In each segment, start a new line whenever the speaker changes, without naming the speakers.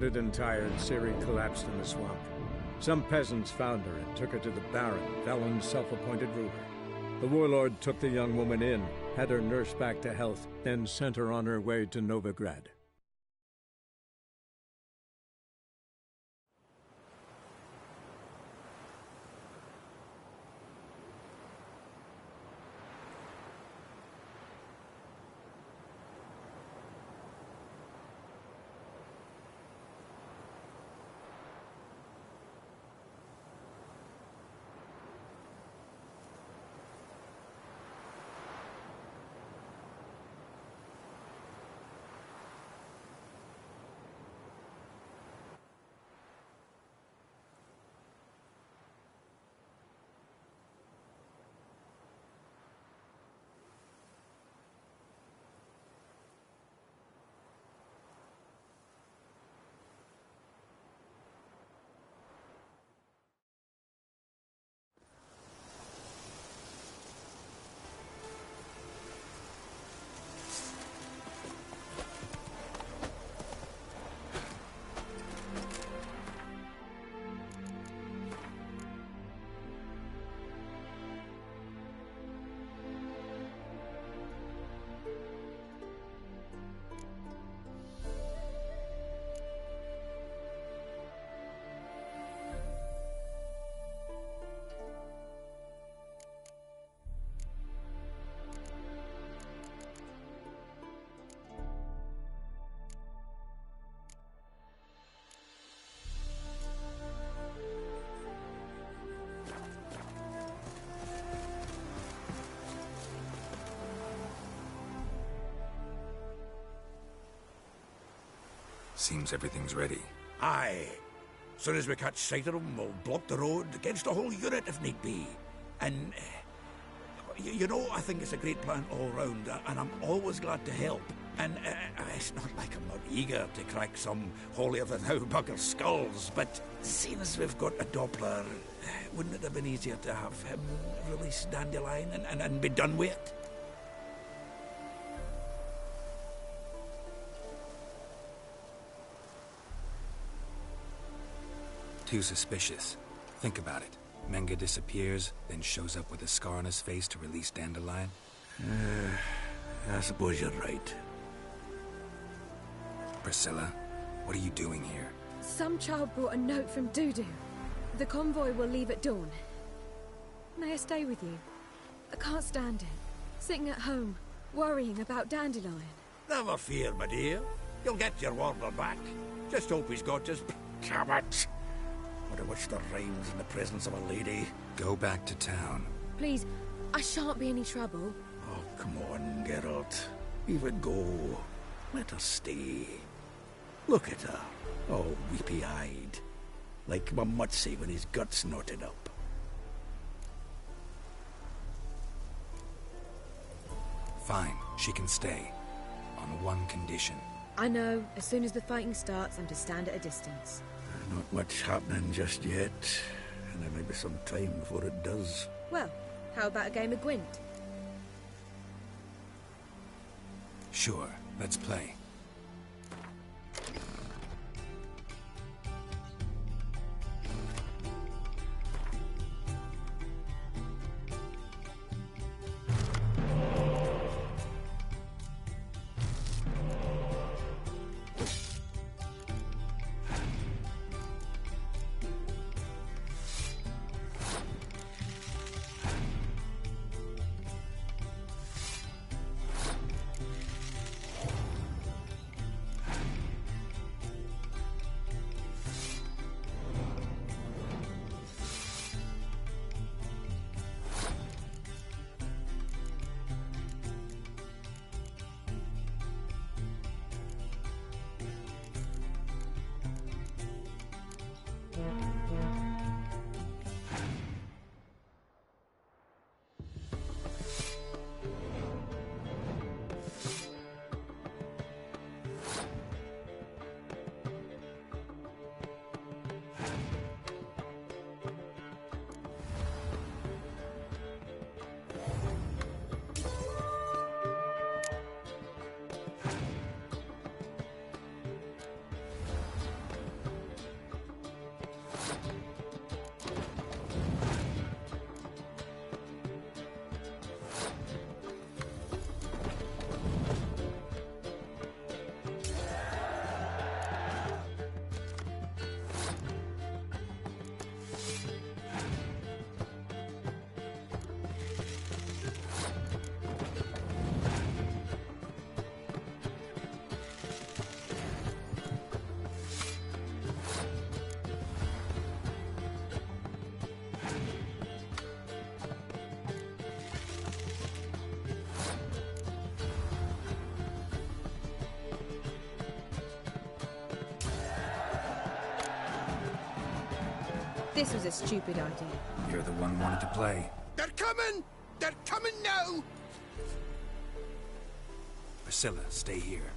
Wounded and tired, Ciri collapsed in the swamp. Some peasants found her and took her to the Baron, Velen's self-appointed ruler. The warlord took the young woman in, had her nursed back to health, then sent her on her way to Novigrad.
Seems everything's ready.
Aye. Soon as we catch sight of them, we'll block the road against the whole unit if need be. And, you know, I think it's a great plan all round, and I'm always glad to help. And it's not like I'm not eager to crack some holier-than-thou bugger's skulls, but seeing as we've got a Doppler, wouldn't it have been easier to have him release Dandelion and be done with it?
Too suspicious. Think about it. Menga disappears, then shows up with a scar on his face to release Dandelion.
I suppose you're right.
Priscilla, what are you doing here?
Some child brought a note from Dudu. The convoy will leave at dawn. May I stay with you? I can't stand it. Sitting at home, worrying about Dandelion.
Never fear, my dear. You'll get your warder back. Just hope he's got his... Damn it! Would have wished the rhymes in the presence of a lady.
Go back to town.
Please, I shan't be any trouble.
Oh, come on, Geralt. Even go. Let her stay. Look at her, all weepy-eyed. Like Mamutsi when his guts knotted up.
Fine, she can stay. On one condition.
I know, as soon as the fighting starts, I'm to stand at a distance.
Not much happening just yet, and there may be some time before it does.
Well, how about a game of Gwent?
Sure, let's play.
This was a stupid idea.
You're the one who wanted to play.
They're coming! They're coming now!
Priscilla, stay here.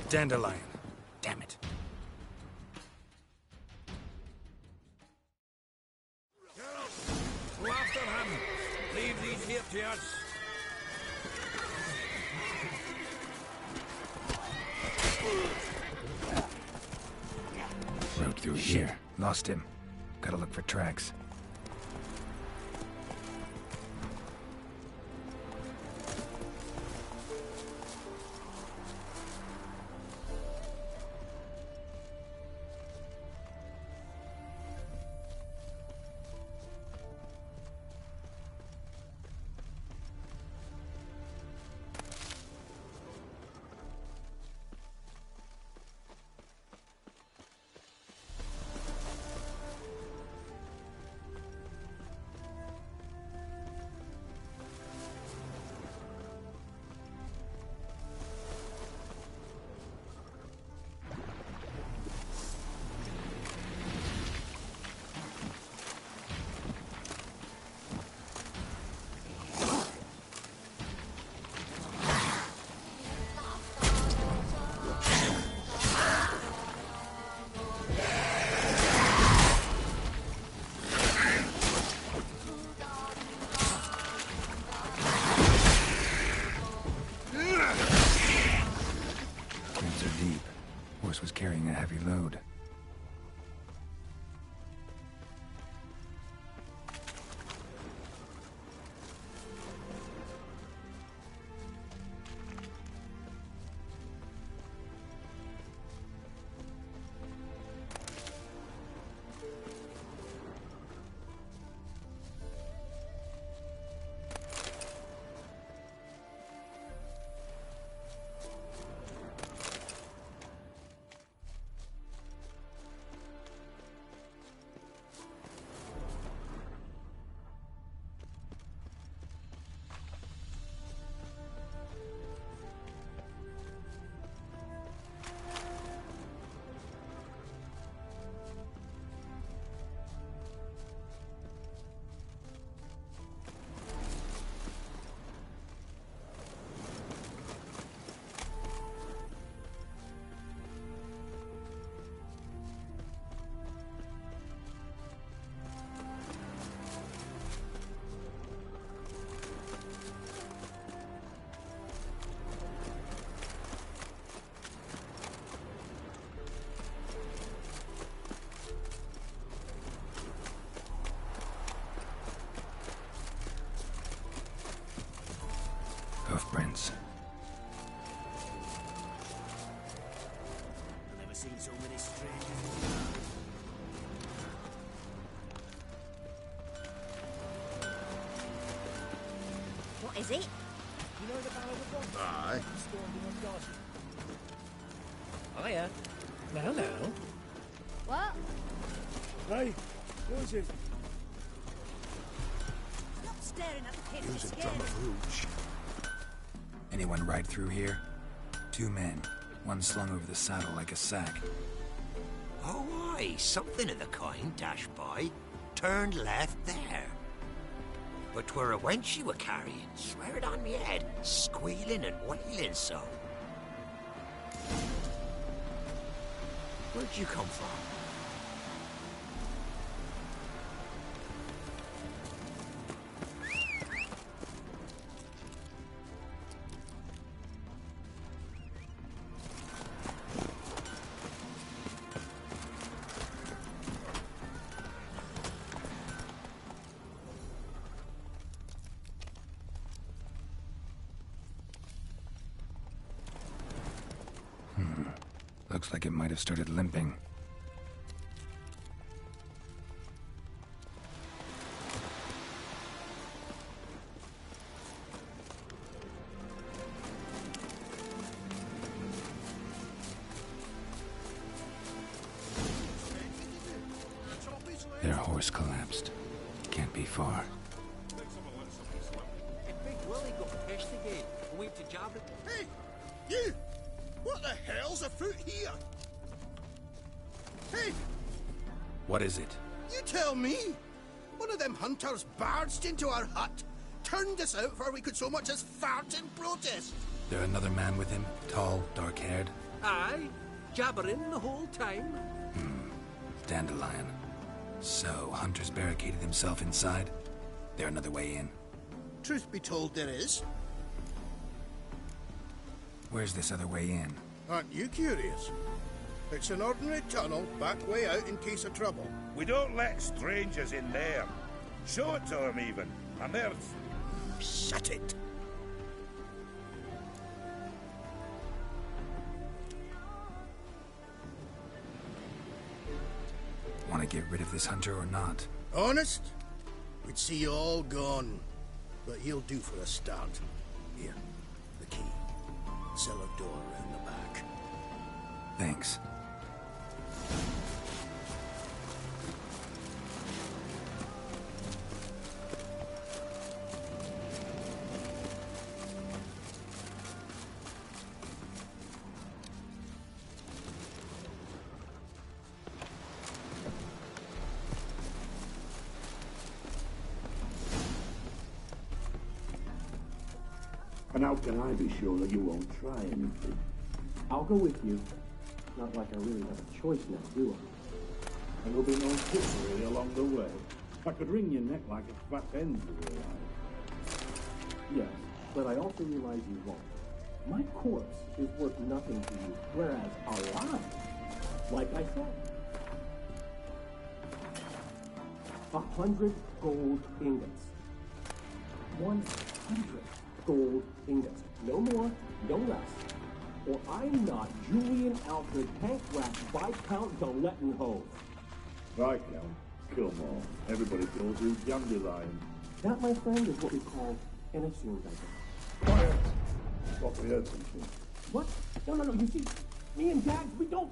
Dandelion. Damn it.
Go after him! Leave these here to us!
Rode through here. Lost him. Gotta look for tracks. Was carrying a heavy load. Hoofprints.
I've never seen so many strangers.
What is it?
You know the Ballad of Ron?
Aye.
Stormed in Osgard. Hiya. No.
What?
Hey, who is it?
Stop staring at the kids.
Use
It's
a drum
scary.
of hooch.
Anyone ride through here? 2 men. One slung over the saddle like a sack.
Oh, aye, something of the kind dashed by. Turned left there. But 'twere a wench you were carrying, swear it on me head, squealing and wailing so. Where'd you come from?
Looks like it might have started limping. Their horse collapsed. Can't be far.
Hey! You! What the hell's afoot here? Hey!
What is it?
You tell me! One of them hunters barged into our hut, turned us out before we could so much as fart in protest.
There another man with him? Tall, dark-haired?
Aye, jabbering the whole time.
Dandelion. So, Hunter's barricaded himself inside? There another way in?
Truth be told, there is.
Where's this other way in?
Aren't you curious? It's an ordinary tunnel, back way out in case of trouble.
We don't let strangers in there. Show it to them, even. And there's...
Shut it!
Want to get rid of this hunter or not?
Honest? We'd see you all gone. But he'll do for a start. Here, the key. Cellar door round the back.
Thanks.
And how can I be sure that you won't try anything?
I'll go with you. Not like I really have a choice now, do I?
And there'll be no trickery along the way. I could wring your neck like a fat hen, you realize.
Yes, but I also realize you won't. My corpse is worth nothing to you, whereas alive, like I said, 100 gold ingots. 100 gold ingots. No more, no less. Or I'm not Julian Alfred Pancras Viscount Galetenhove.
Viscount, kill them all. Everybody calls you Dandelion.
That, my friend, is what we call an assumed identity.
Quiet! Thought we heard something.
What? No, you see, me and Dags, we don't...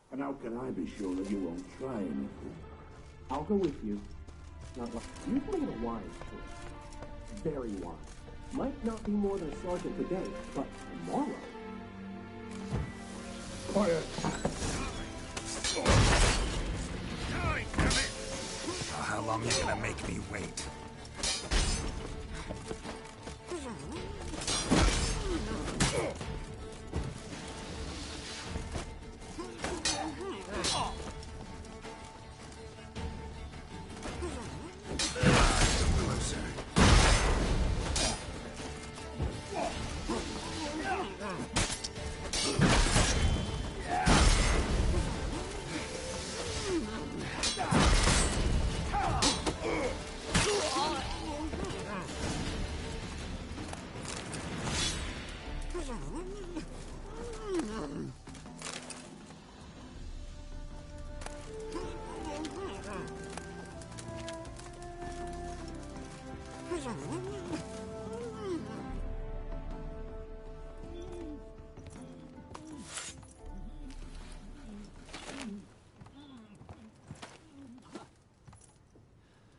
And how can I be sure that you won't try anything?
I'll go with you. Not like... You're making a wise choice. Very wise. Might not be more than a sergeant today, but tomorrow...
Quiet.
Oh, how long are you gonna make me wait?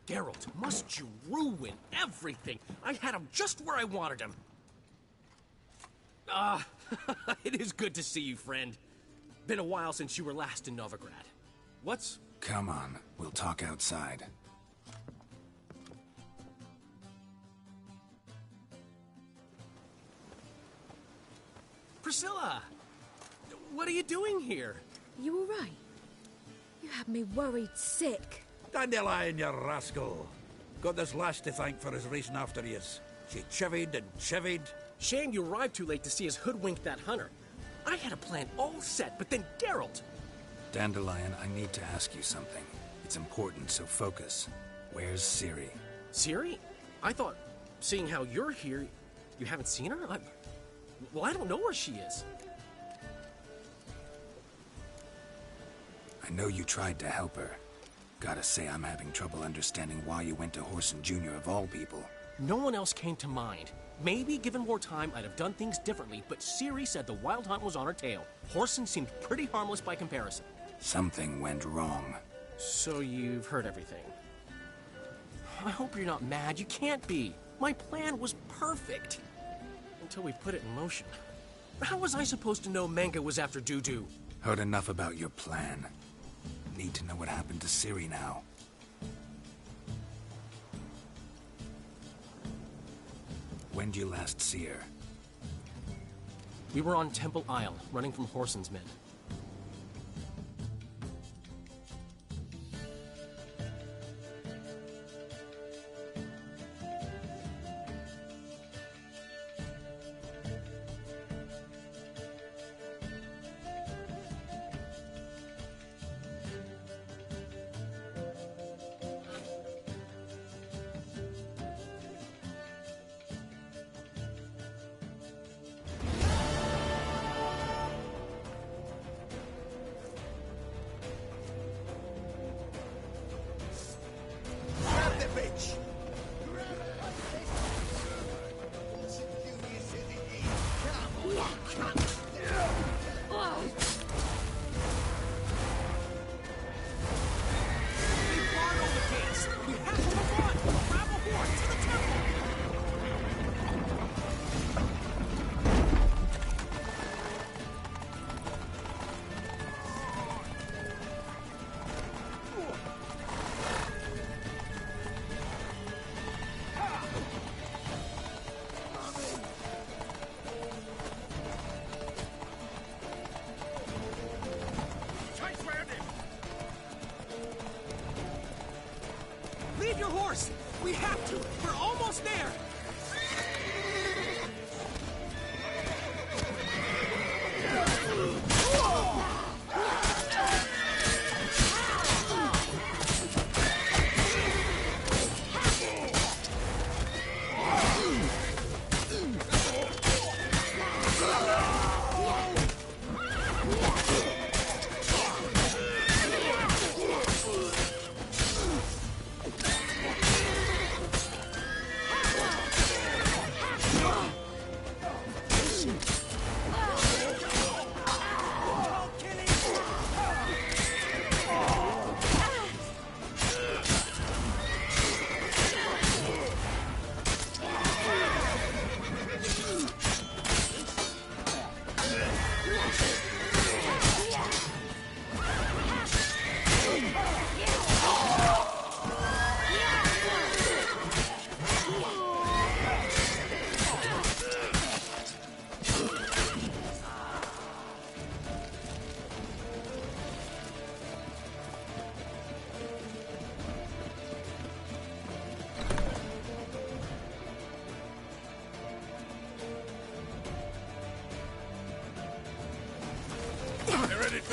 Geralt, must you ruin everything? I had him just where I wanted him. It is good to see you, friend. Been a while since you were last in Novigrad. What's...
Come on, we'll talk outside.
Priscilla! What are you doing here?
You all right? You had me worried sick.
Dandelion, you rascal. Got this lass to thank for his racing after yous. She chivied and chivied.
Shame you arrived too late to see us hoodwink that hunter. I had a plan all set, but then Geralt...
Dandelion, I need to ask you something. It's important, so focus. Where's Ciri?
Ciri? I thought, seeing how you're here, you haven't seen her? Well, I don't know where she is.
I know you tried to help her. Gotta say, I'm having trouble understanding why you went to Whoreson Jr. of all people.
No one else came to mind. Maybe, given more time, I'd have done things differently, but Ciri said the Wild Hunt was on her tail. Whoreson seemed pretty harmless by comparison.
Something went wrong.
So you've heard everything. I hope you're not mad. You can't be. My plan was perfect. Until we put it in motion. How was I supposed to know Manga was after Dudu?
Heard enough about your plan. Need to know what happened to Ciri now. When did you last see her?
We were on Temple Isle, running from Whoreson's men. Leave your horse! We have to! We're almost there!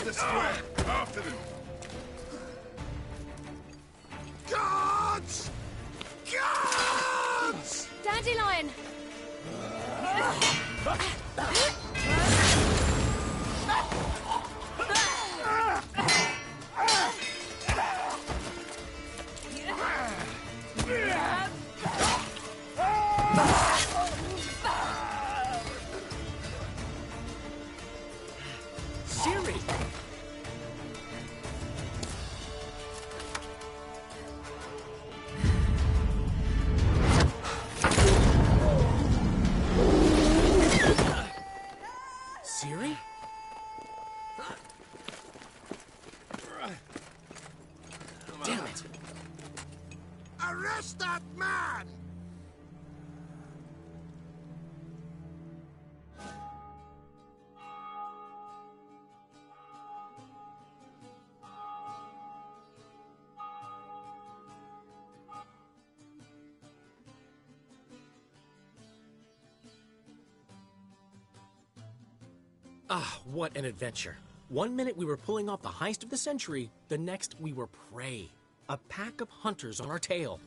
the square! After them!
Guards! Guards!
Dandelion!
Siri! Siri? Damn it!
Arrest that man!
Ah, what an adventure. One minute we were pulling off the heist of the century, the next we were prey. A pack of hunters on our tail.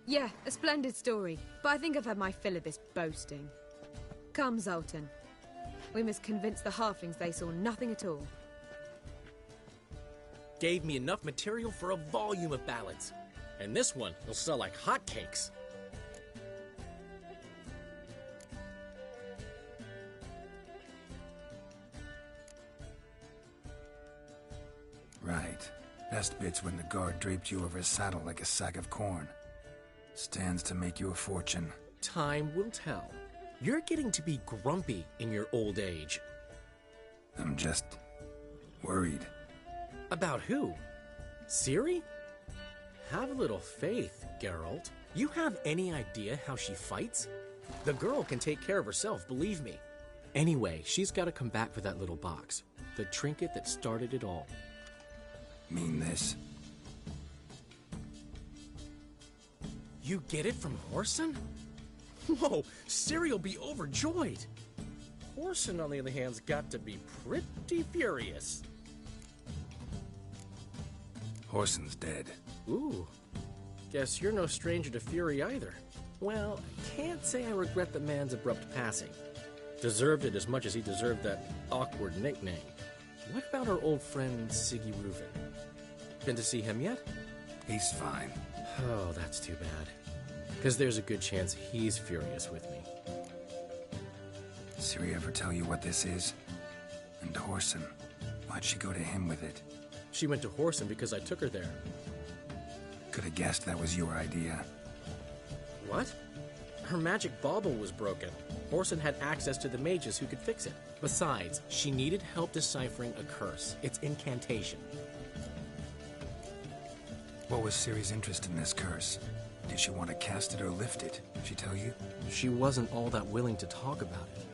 Yeah, a splendid story, but I think I've had my fill of this boasting. Come, Zoltan. We must convince the halflings they saw nothing at all.
Gave me enough material for a volume of ballads. And this one will sell like hotcakes.
Right. Best bit's when the guard draped you over his saddle like a sack of corn. Stands to make you a fortune.
Time will tell. You're getting to be grumpy in your old age.
I'm just worried.
About who? Ciri? Have a little faith, Geralt. You have any idea how she fights? The girl can take care of herself, believe me. Anyway, she's got to come back for that little box. The trinket that started it all.
Mean this?
You get it from Whoreson? Whoa, Ciri will be overjoyed. Whoreson, on the other hand, has got to be pretty furious.
Whoreson's dead.
Ooh, guess you're no stranger to fury either. Well, I can't say I regret the man's abrupt passing. Deserved it as much as he deserved that awkward nickname. What about our old friend Siggy Reuven? Been to see him yet?
He's fine.
Oh, that's too bad. Because there's a good chance he's furious with me.
Ciri ever tell you what this is? And Whoreson, why'd she go to him with it?
She went to Whoreson because I took her there.
Could have guessed that was your idea.
What? Her magic bauble was broken. Whoreson had access to the mages who could fix it. Besides, she needed help deciphering a curse. It's incantation.
What was Ciri's interest in this curse? Did she want to cast it or lift it? Did she tell you?
She wasn't all that willing to talk about it.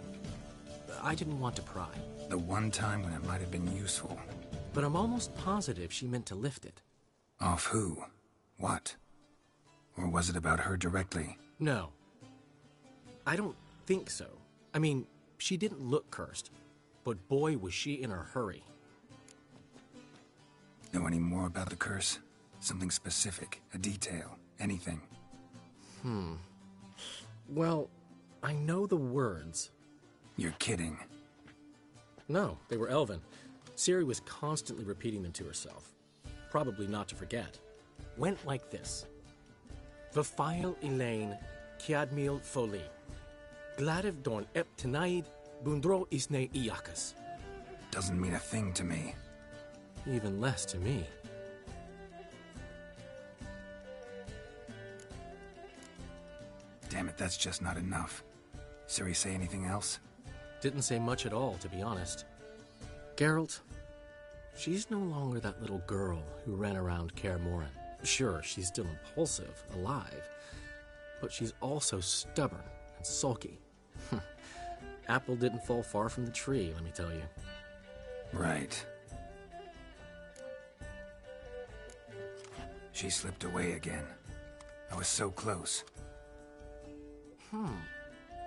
I didn't want to pry.
The one time when it might have been useful.
But I'm almost positive she meant to lift it.
Off who? What? Or was it about her directly?
No. I don't think so. I mean, she didn't look cursed. But boy, was she in a hurry.
Know any more about the curse? Something specific, a detail, anything?
Well, I know the words.
You're kidding.
No, they were Elven. Ciri was constantly repeating them to herself. Probably not to forget. Went like this. Vafile Elaine, Kiadmil Foli. Gladiv Dorn Ep Tenaid, Bundro Isne Iakas.
Doesn't mean a thing to me.
Even less to me.
Damn it, that's just not enough. Ciri say anything else?
Didn't say much at all, to be honest. Geralt, she's no longer that little girl who ran around Kaer Morhen. Sure, she's still impulsive, alive, but she's also stubborn and sulky. Apple didn't fall far from the tree, let me tell you.
Right. She slipped away again. I was so close.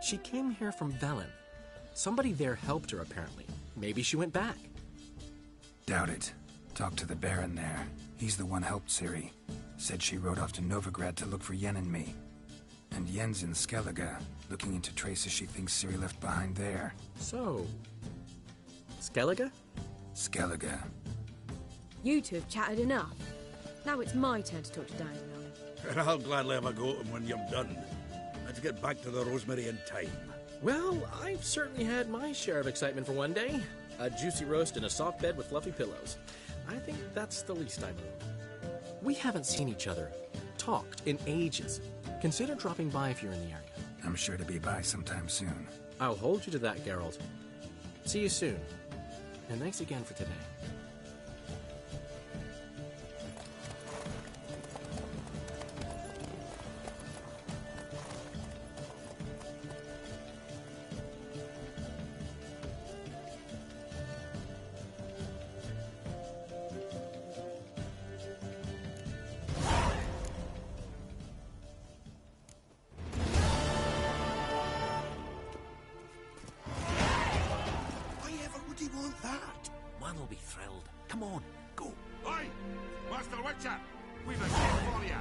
She came here from Velen. Somebody there helped her, apparently. Maybe she went back.
Doubt it. Talked to the Baron there. He's the one helped Ciri. Said she rode off to Novigrad to look for Yen and me. And Yen's in Skellige, looking into traces she thinks Ciri left behind there.
So... Skellige?
Skellige.
You two have chatted enough. Now it's my turn to talk to Dandelion.
And I'll gladly have a go at him when you're done. Let's get back to the Rosemary in time.
Well, I've certainly had my share of excitement for one day. A juicy roast in a soft bed with fluffy pillows. I think that's the least I move. We haven't seen each other, talked in ages. Consider dropping by if you're in the area.
I'm sure to be by sometime soon.
I'll hold you to that, Geralt. See you soon. And thanks again for today.
Man will be thrilled. Come on, go.
Oi! Master Witcher! We've a gift for you!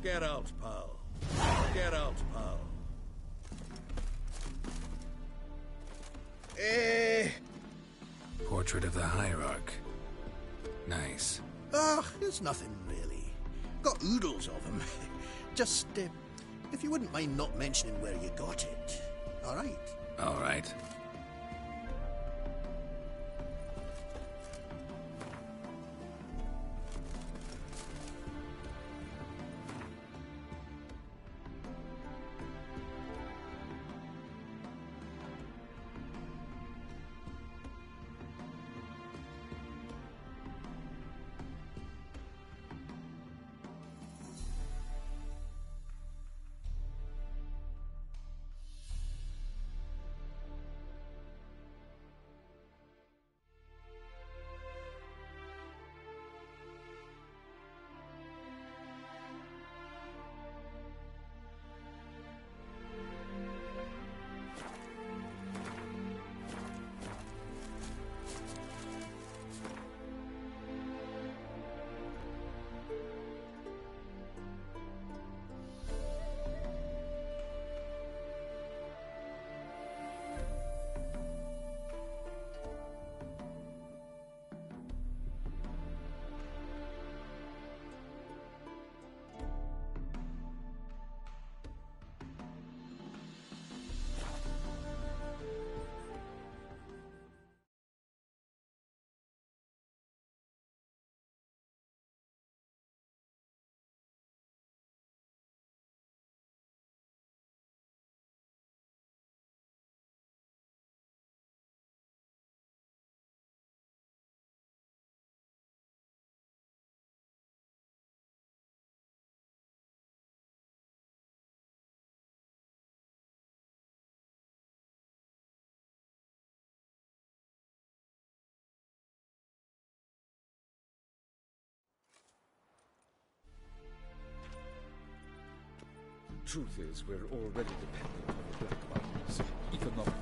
Get out, pal. Get out, pal.
Portrait of the Hierarch. Nice.
It's nothing really. Got oodles of them. Just, if you wouldn't mind not mentioning where you got it. All right?
All right.
truth is, we're already dependent on the Black Markets, economically.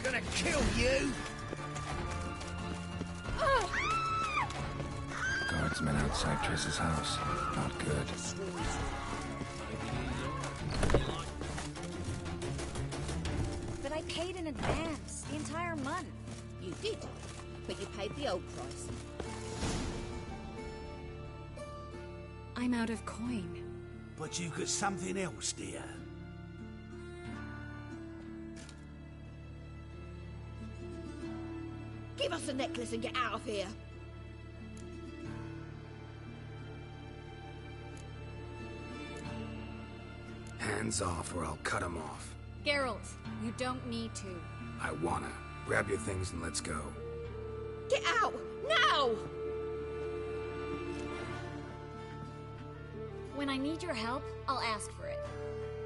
Gonna kill you!
Guardsmen outside Triss's house. Not good.
But I paid in advance, the entire month. You did, but you paid the old price.
I'm out of coin.
But you've got something else, dear.
Give us the necklace and get out of here.
Hands off or I'll cut him off.
Geralt, you don't need to.
I wanna. Grab your things and let's go.
Get out! Now!
When I need your help, I'll ask for it.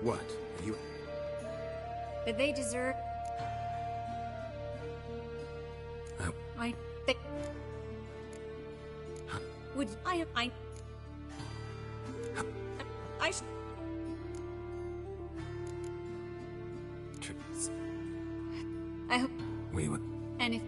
What? You...
But they deserve... I think... Would I... I hope...
We would...
And if...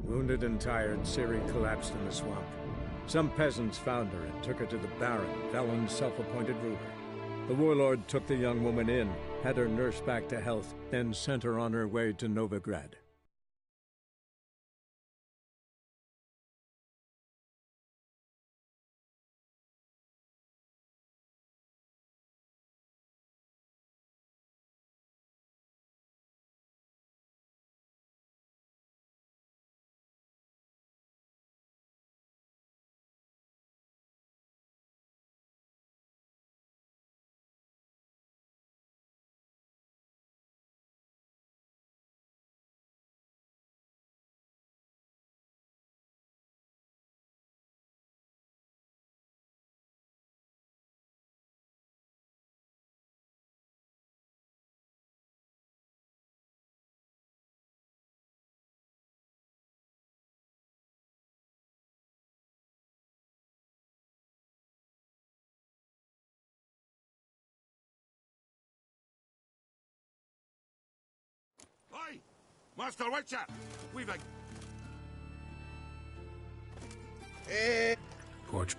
Wounded and tired, Ciri collapsed in the swamp. Some peasants found her and took her to the Baron, Velen's self-appointed ruler. The warlord took the young woman in, had her nursed back to health, then sent her on her way to Novigrad.
Master Witcher, we've a...
Portrait.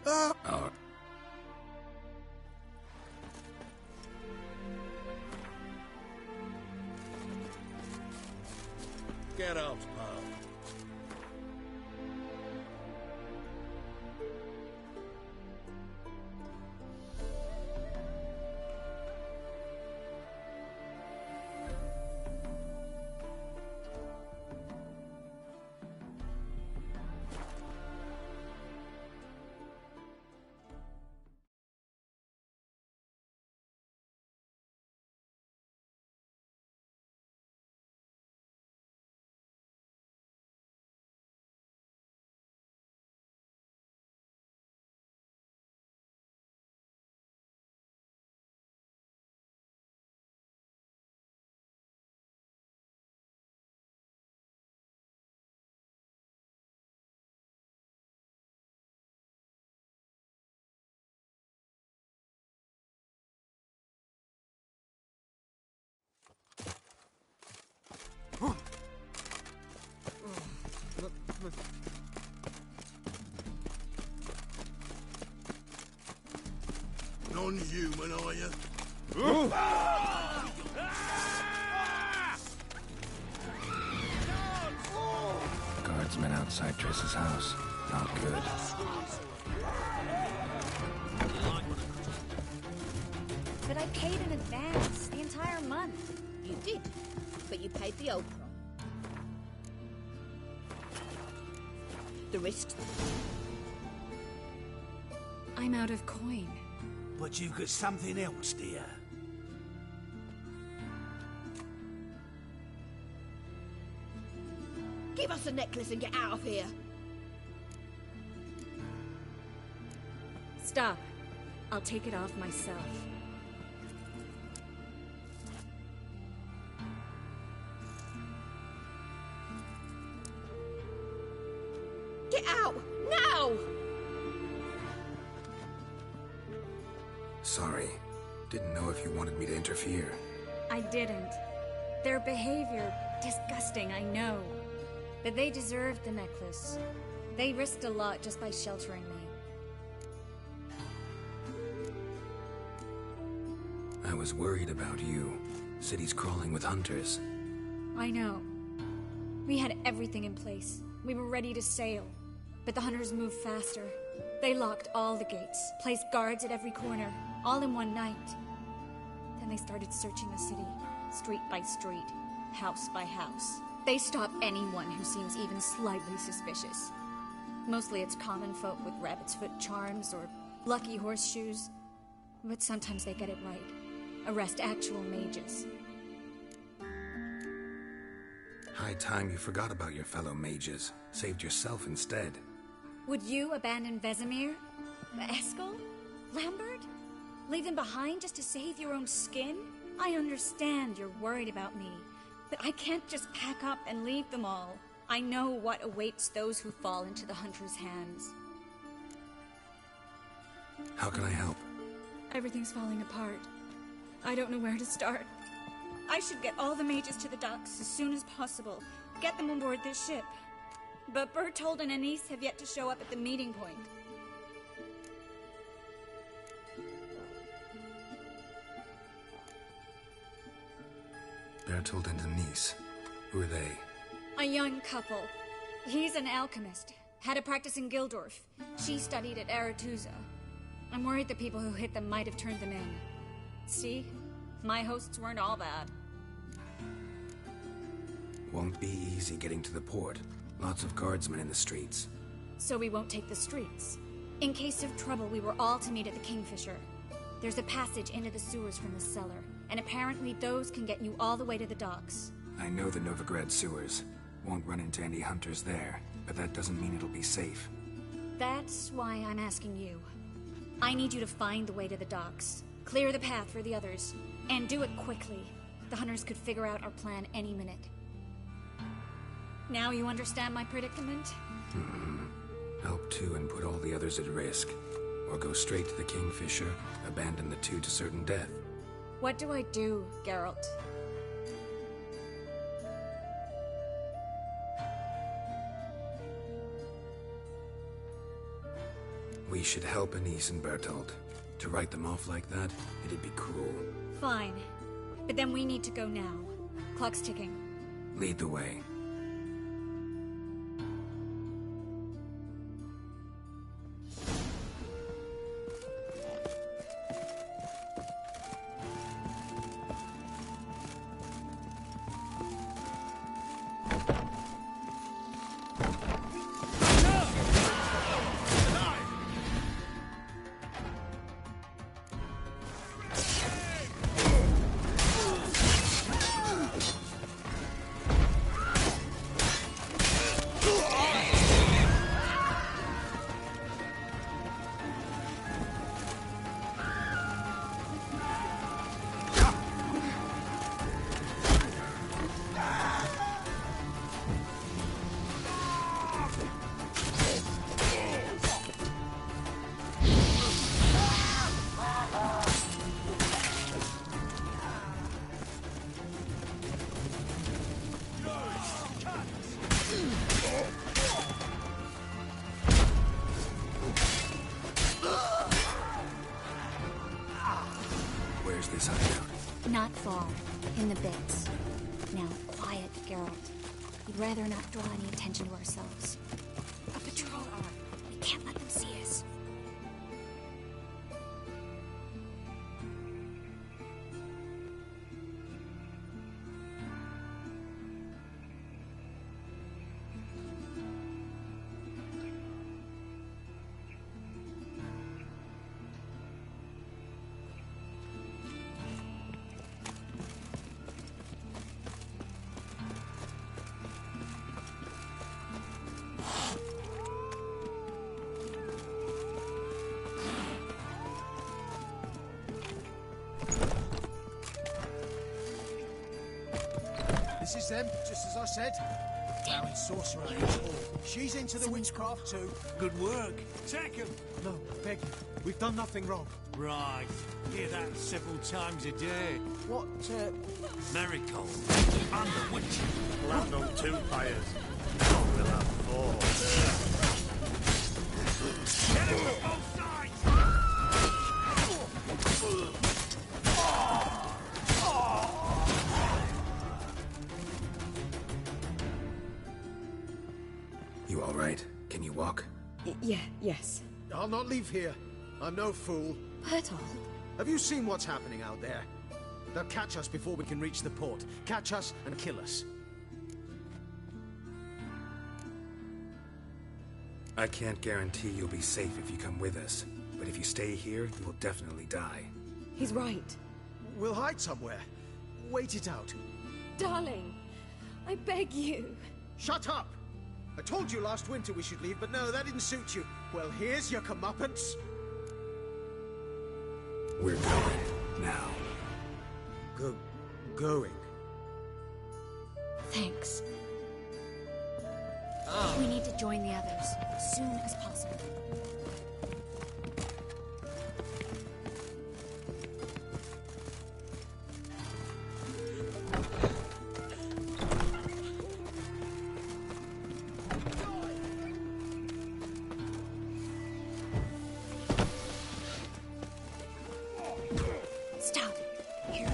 Get out, pal. Non-human, are you?
Guardsmen outside Triss's house. Not good.
But I paid in advance, the entire month. You did, but you paid the old price. The risks.
I'm out of coin.
But you've got something else, dear.
Give us the necklace and get out of here.
Stop. I'll take it off myself.
Get out! Now!
Sorry. Didn't know if you wanted me to interfere.
I didn't. Their behavior, disgusting, I know. But they deserved the necklace. They risked a lot just by sheltering me.
I was worried about you. City's crawling with hunters.
I know. We had everything in place. We were ready to sail. But the hunters moved faster. They locked all the gates, placed guards at every corner, all in one night. Then they started searching the city, street by street, house by house. They stop anyone who seems even slightly suspicious. Mostly it's common folk with rabbit's foot charms or lucky horseshoes. But sometimes they get it right. Arrest actual mages.
High time you forgot about your fellow mages. Saved yourself instead.
Would you abandon Vesemir? Eskel? Lambert? Leave them behind just to save your own skin? I understand you're worried about me, but I can't just pack up and leave them all. I know what awaits those who fall into the Hunter's hands.
How can I help?
Everything's falling apart. I don't know where to start. I should get all the mages to the docks as soon as possible. Get them on board this ship. But Bertold and Anise have yet to show up at the meeting point.
Bertold and Anise. Who are they?
A young couple. He's an alchemist. Had a practice in Gildorf. She studied at Aretuza. I'm worried the people who hit them might have turned them in. See? My hosts weren't all bad.
Won't be easy getting to the port. Lots of guardsmen in the streets.
So we won't take the streets. In case of trouble, we were all to meet at the Kingfisher. There's a passage into the sewers from the cellar, and apparently those can get you all the way to the docks.
I know the Novigrad sewers. Won't run into any hunters there, but that doesn't mean it'll be safe.
That's why I'm asking you. I need you to find the way to the docks, clear the path for the others, and do it quickly. The hunters could figure out our plan any minute. Now you understand my predicament?
Help two and put all the others at risk. Or go straight to the Kingfisher, abandon the two to certain death.
What do I do, Geralt?
We should help Anise and Bertolt. To write them off like that, it'd be cruel.
Fine. But then we need to go now. Clock's ticking.
Lead the way. Where's this hideout?
Not far. In the bits. Now, quiet, Geralt. We'd rather not draw any attention to ourselves. A patrol arm. We can't let them see us.
This is them, just as I said. Vowing sorcerer ain't all. She's into the witchcraft too.
Good work. Take him.
No, beg you. We've done nothing wrong.
Right. Hear that several times a day.
What,
Miracle. I'm the witch.
Land on 2 fires. We'll have 4.
Get him from both sides!
You all right? Can you walk?
Yes.
I'll not leave here. I'm no fool.
Bertolt?
Have you seen what's happening out there? They'll catch us before we can reach the port. Catch us and kill us.
I can't guarantee you'll be safe if you come with us. But if you stay here, you will definitely die.
He's right.
We'll hide somewhere. Wait it out.
Darling, I beg you.
Shut up! I told you last winter we should leave, but no, that didn't suit you. Well, here's your comeuppance.
We're going now.
Going?
Thanks. We need to join the others as soon as possible. Stop. Here.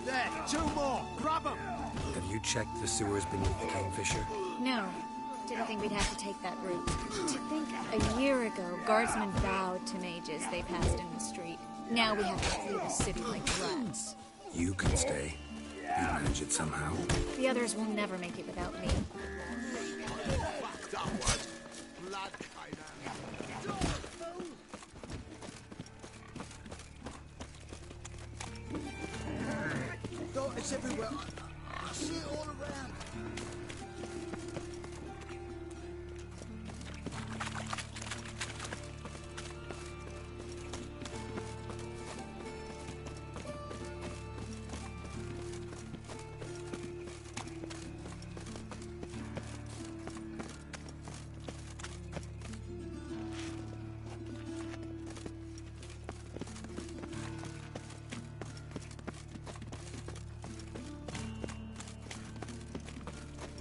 There, 2 more. Grab them.
Have you checked the sewers beneath the Kingfisher?
No. Didn't think we'd have to take that route. To think a year ago, guardsmen bowed to mages they passed in the street. Now we have to flee the city like rats.
You can stay. You manage it somehow.
The others will never make it without me.
It's everywhere. I see it all around.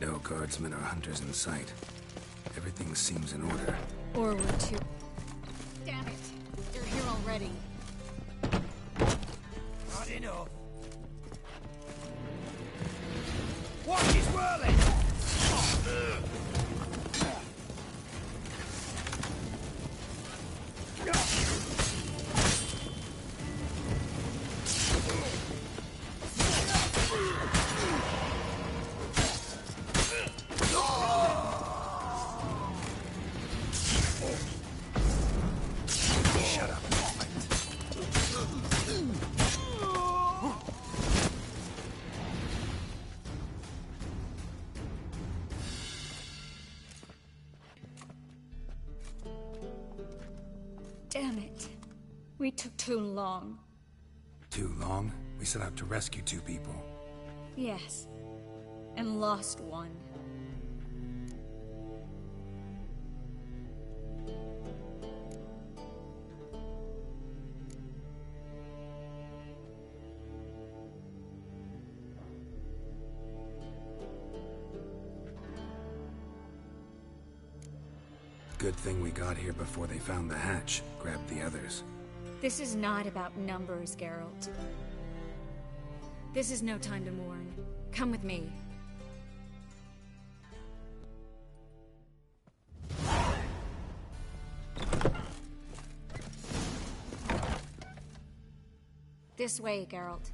No guardsmen or hunters in sight. Everything seems in order.
Or we're too... Damn it! They're here already.
Not enough. Watch his whirling!
Shut up.
Damn it. We took too long.
Too long? We set out to rescue 2 people.
Yes. And lost one.
Good thing we got here before they found the hatch, grabbed the others.
This is not about numbers, Geralt. This is no time to mourn. Come with me. This way, Geralt.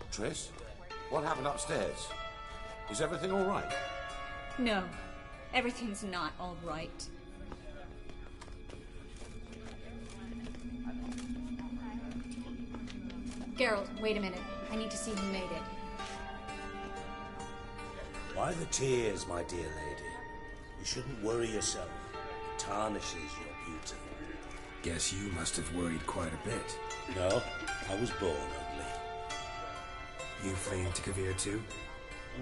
Triss, what happened upstairs? Is everything all right?
No, everything's not all right. Geralt, wait a minute. I need to see who made it.
Why the tears, my dear lady? You shouldn't worry yourself. It tarnishes your beauty.
Guess you must have worried quite a bit.
No, I was born ugly.
You fleeing to Kavir too?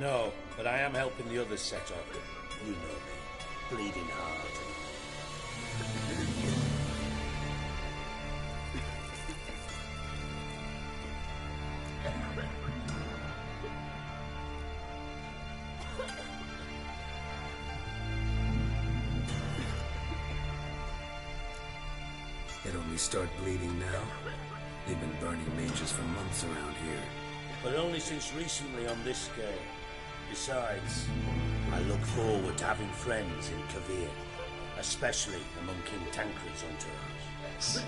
No, but I am helping the others set off. You know me. Bleeding heart.
It only start bleeding now? They've been burning mages for months around here.
But only since recently on this scale. Besides, I look forward to having friends in Kavir, especially among King Tancred's entourage.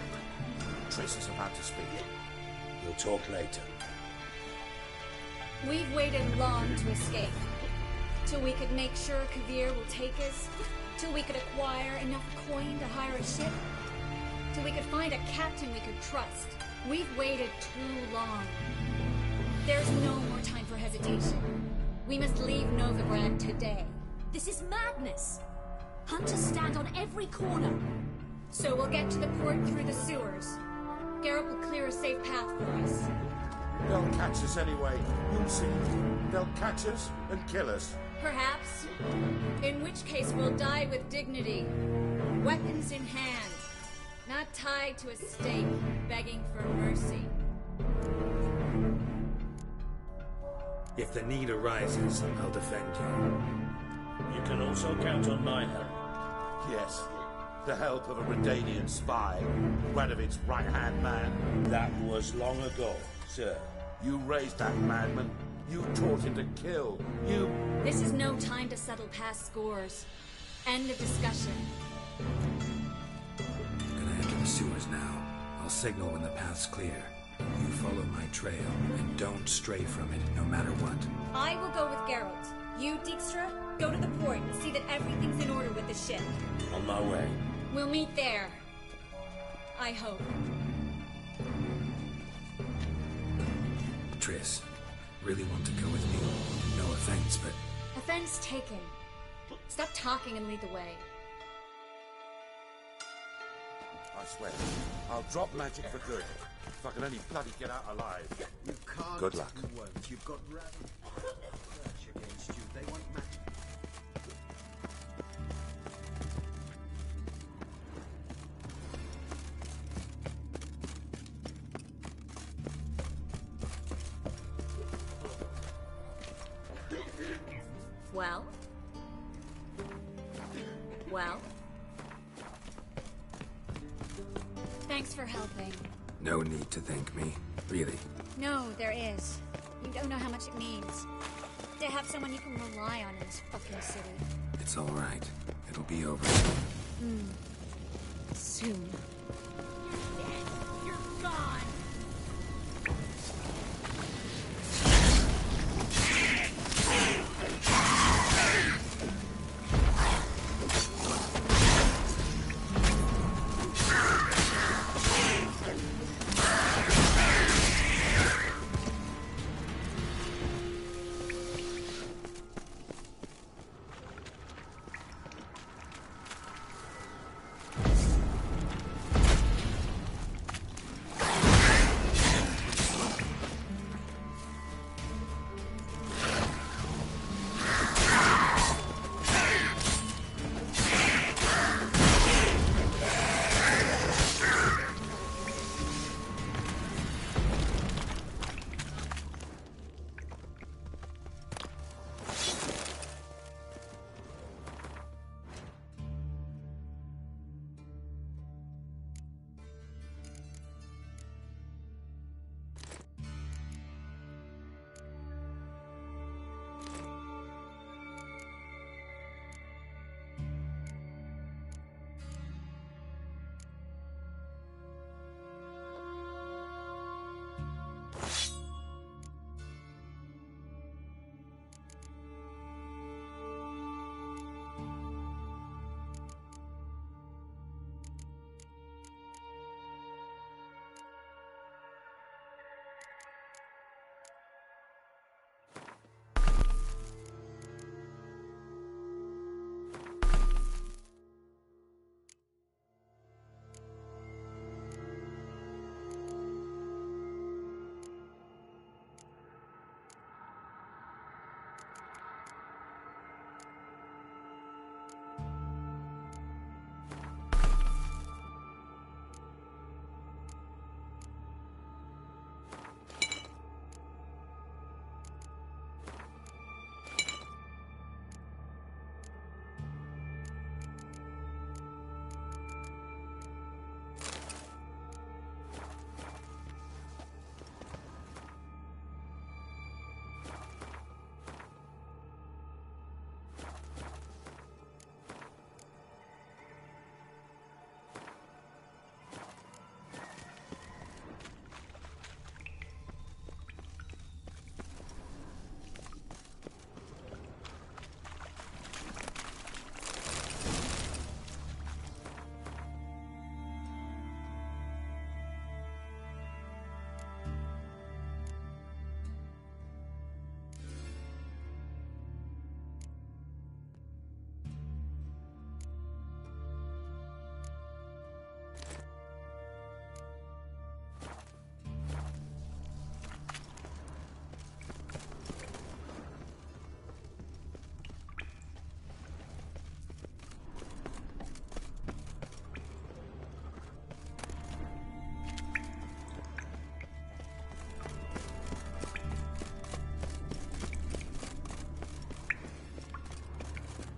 Triss is about to speak.
We'll talk later.
We've waited long to escape. Till we could make sure Kavir will take us. Till we could acquire enough coin to hire a ship. Till we could find a captain we could trust. We've waited too long. There's no more time for hesitation. We must leave Novigrad today.
This is madness. Hunters stand on every corner.
So we'll get to the port through the sewers. Geralt will clear a safe path for us.
They'll catch us anyway. You'll see. They'll catch us and kill us.
Perhaps. In which case we'll die with dignity. Weapons in hand. Not tied to a stake, begging for mercy.
If the need arises, I'll defend you.
You can also count on my help.
Yes. The help of a Redanian spy. Radovic's right-hand man.
That was long ago, sir.
You raised that madman. You taught him to kill. You...
This is no time to settle past scores. End of discussion.
Gonna enter the sewers now. I'll signal when the path's clear. You follow my trail, and don't stray from it, no matter what.
I will go with Geralt. You, Dijkstra, go to the port and see that everything's in order with the ship.
On my way.
We'll meet there. I hope.
Triss, really want to go with me? No offense, but...
Offense taken. Stop talking and lead the way.
I swear, I'll drop magic for good. If I can only bloody get out alive.
You can't.
Good luck.
You won't. You've got
Well? Well? Thanks for helping.
No need to thank me. Really.
No, there is. You don't know how much it means. To have someone you can rely on in this fucking city.
It's all right. It'll be over.
Soon.
You're gone!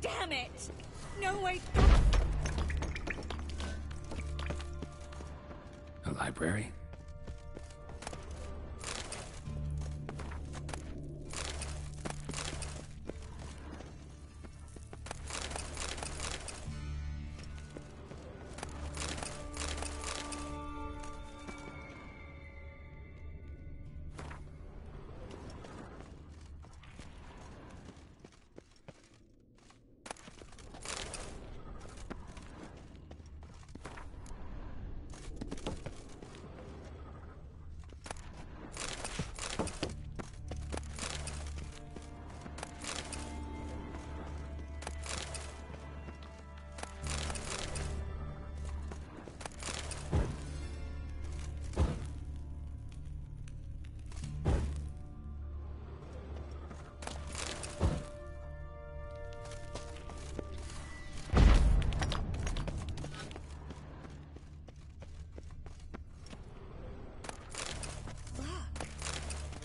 Damn it! No way.
A library?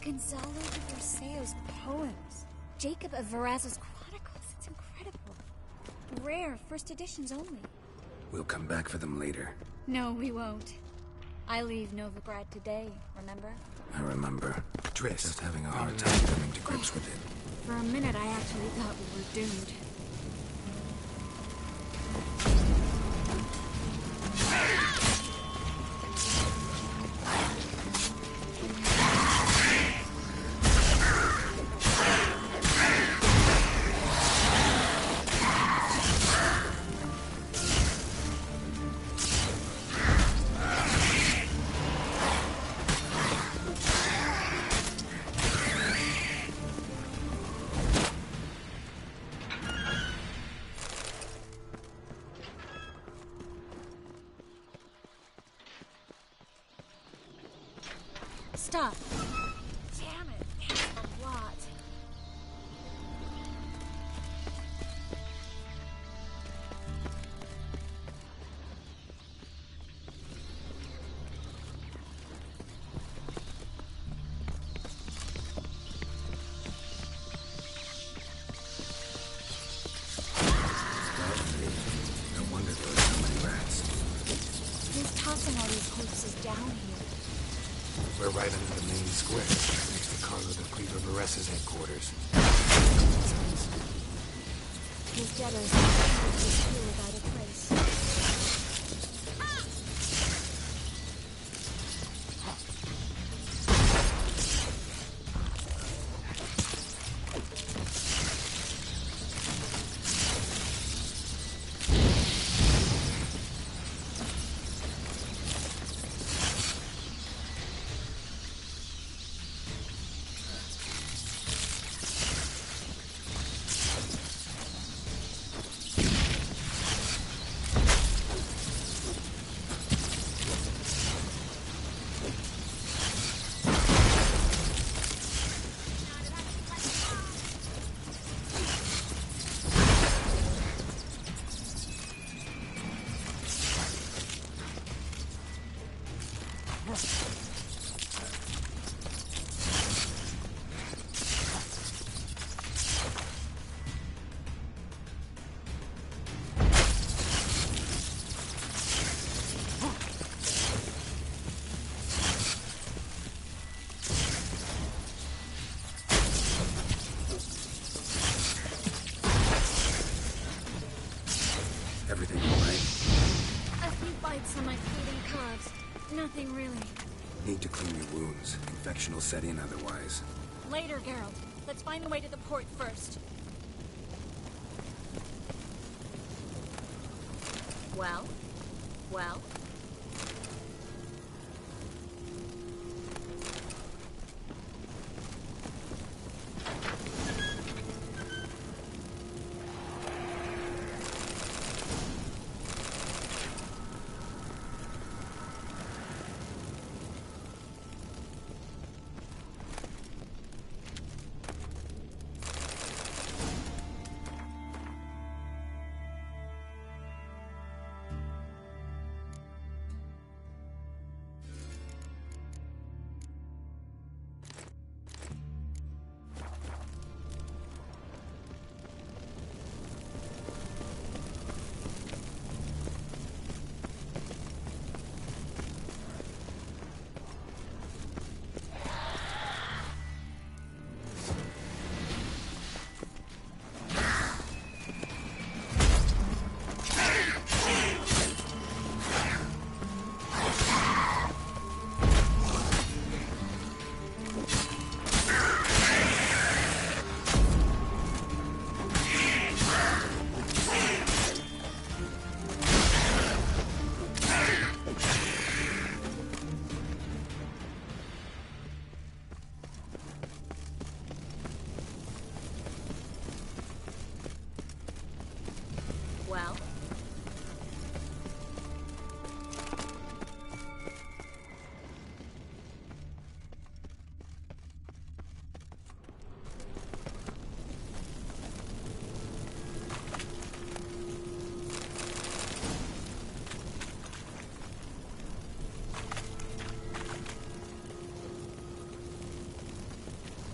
Gonzalo de Berceo's poems. Jacob of Verrazzo's Chronicle. rare, first editions only.
We'll come back for them later.
No, we won't. I leave Novigrad today, remember?
I remember. Triss just having a hard time coming to grips with it.
For a minute, I actually thought we were doomed. Stop. Damn it, that's a lot.
No wonder there were so many rats.
Who's tossing all these corpses down here?
We're right under the main square, next to Carlo the Cleaver Varessa's headquarters.
His debtors can't disappear without a trace.
Everything all right?
A few bites on my feet and calves. Nothing really.
Need to clean your wounds. Infection will set in otherwise.
Later, Geralt. Let's find the way to the port first. Well? Well? Well?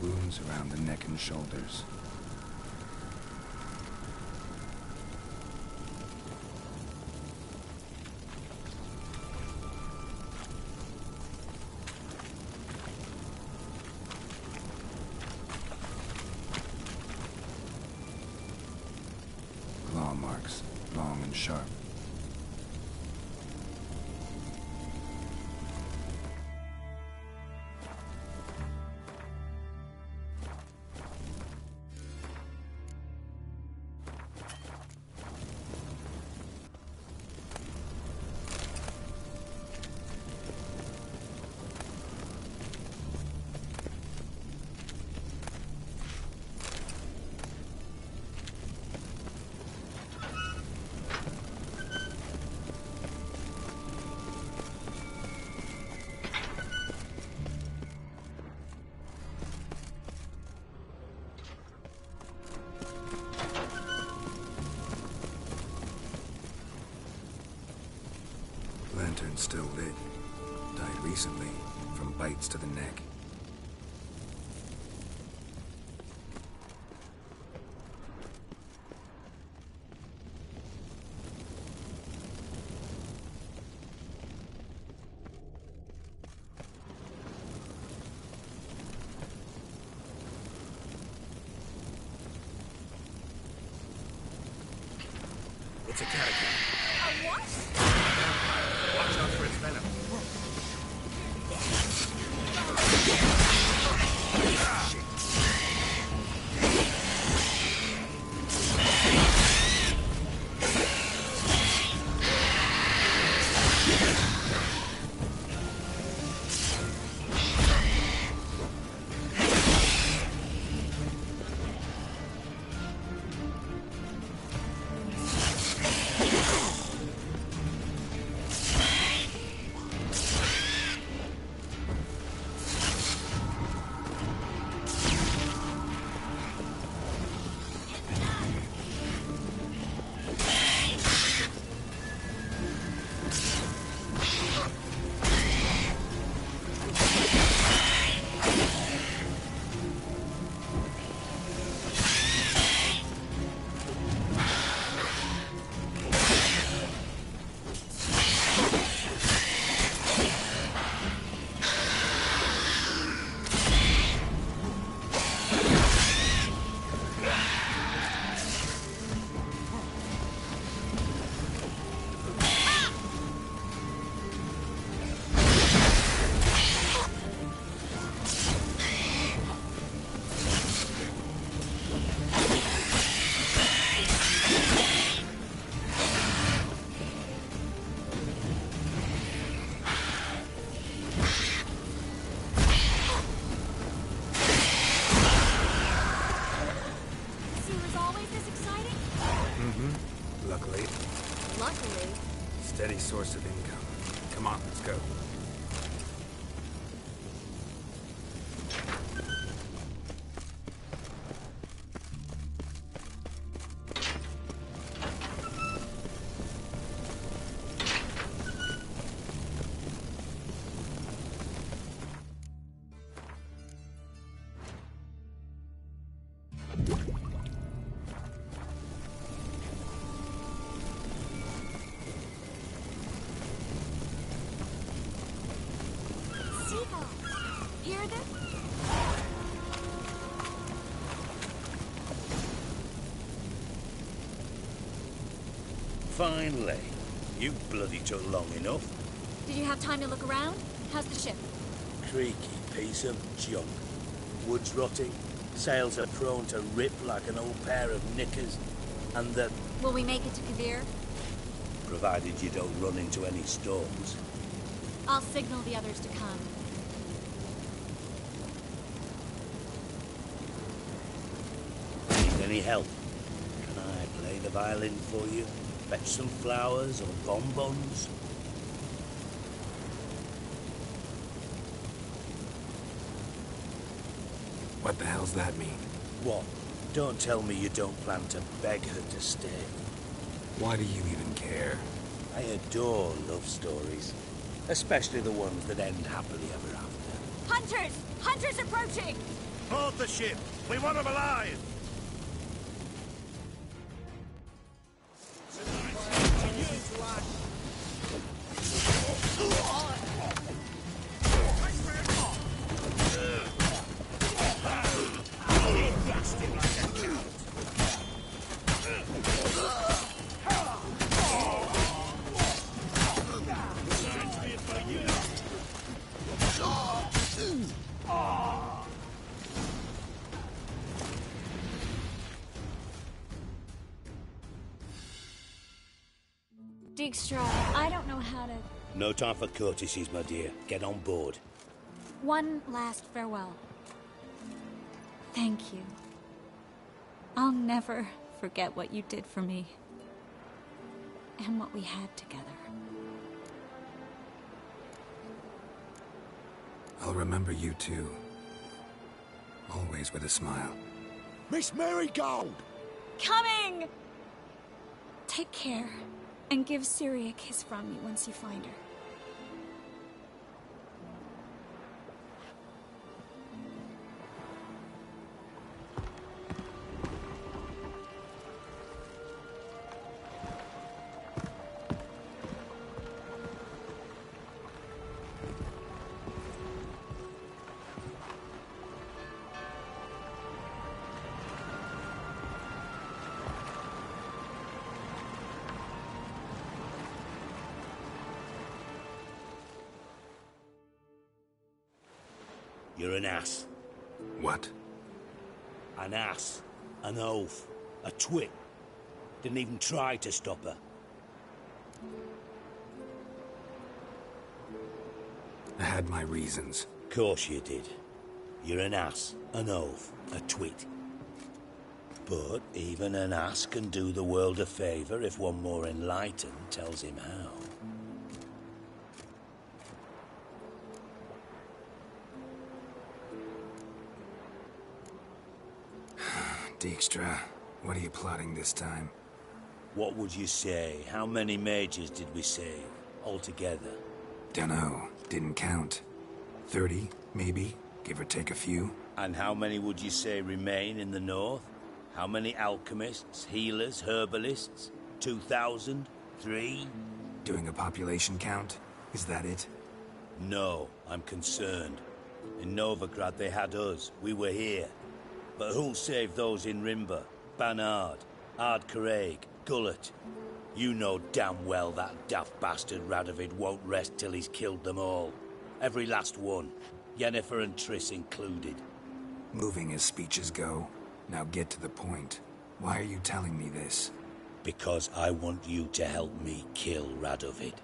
Wounds around the neck and shoulders. marks, long and sharp. Lantern's still lit. Died recently, from bites to the neck.
It's a catacomb.
A what?
Watch out for its venom.
Luckily. Steady source of income. Come on, let's go.
Hear them?
Finally. You bloody took long enough.
Did you have time to look around? How's the ship?
Creaky piece of junk. Wood's rotting. Sails are prone to rip like an old pair of knickers. And the...
Will we make it to Kavir?
Provided you don't run into any storms.
I'll signal the others to come.
Need any help? Can I play the violin for you? Fetch some flowers or bonbons?
What the hell's that mean?
What? Don't tell me you don't plan to beg her to stay.
Why do you even care?
I adore love stories. Especially the ones that end happily ever after.
Hunters! Hunters approaching!
Board the ship! We want them alive!
Dijkstra, I don't know how to...
No time for courtesies, my dear. Get on board.
One last farewell. Thank you. I'll never forget what you did for me. And what we had together.
I'll remember you too. Always with a smile.
Miss Marigold!
Coming! Take care, and give Ciri a kiss from me once you find her.
You're an ass.
What?
An ass. An oaf. A twit. Didn't even try to stop her.
I had my reasons.
Course you did. You're an ass, an oaf, a twit. But even an ass can do the world a favour if one more enlightened tells him how.
Dijkstra, what are you plotting this time?
What would you say? How many mages did we save, altogether?
Dunno. Didn't count. 30, maybe, give or take a few.
And how many would you say remain in the north? How many alchemists, healers, herbalists? 2,000? 3?
Doing a population count? Is that it?
No, I'm concerned. In Novigrad they had us. We were here. But who'll save those in Rimba? Banard, Ardcaraig, Gullet? You know damn well that daft bastard Radovid won't rest till he's killed them all. Every last one. Yennefer and Triss included.
Moving as speeches go. Now get to the point. Why are you telling me this?
Because I want you to help me kill Radovid.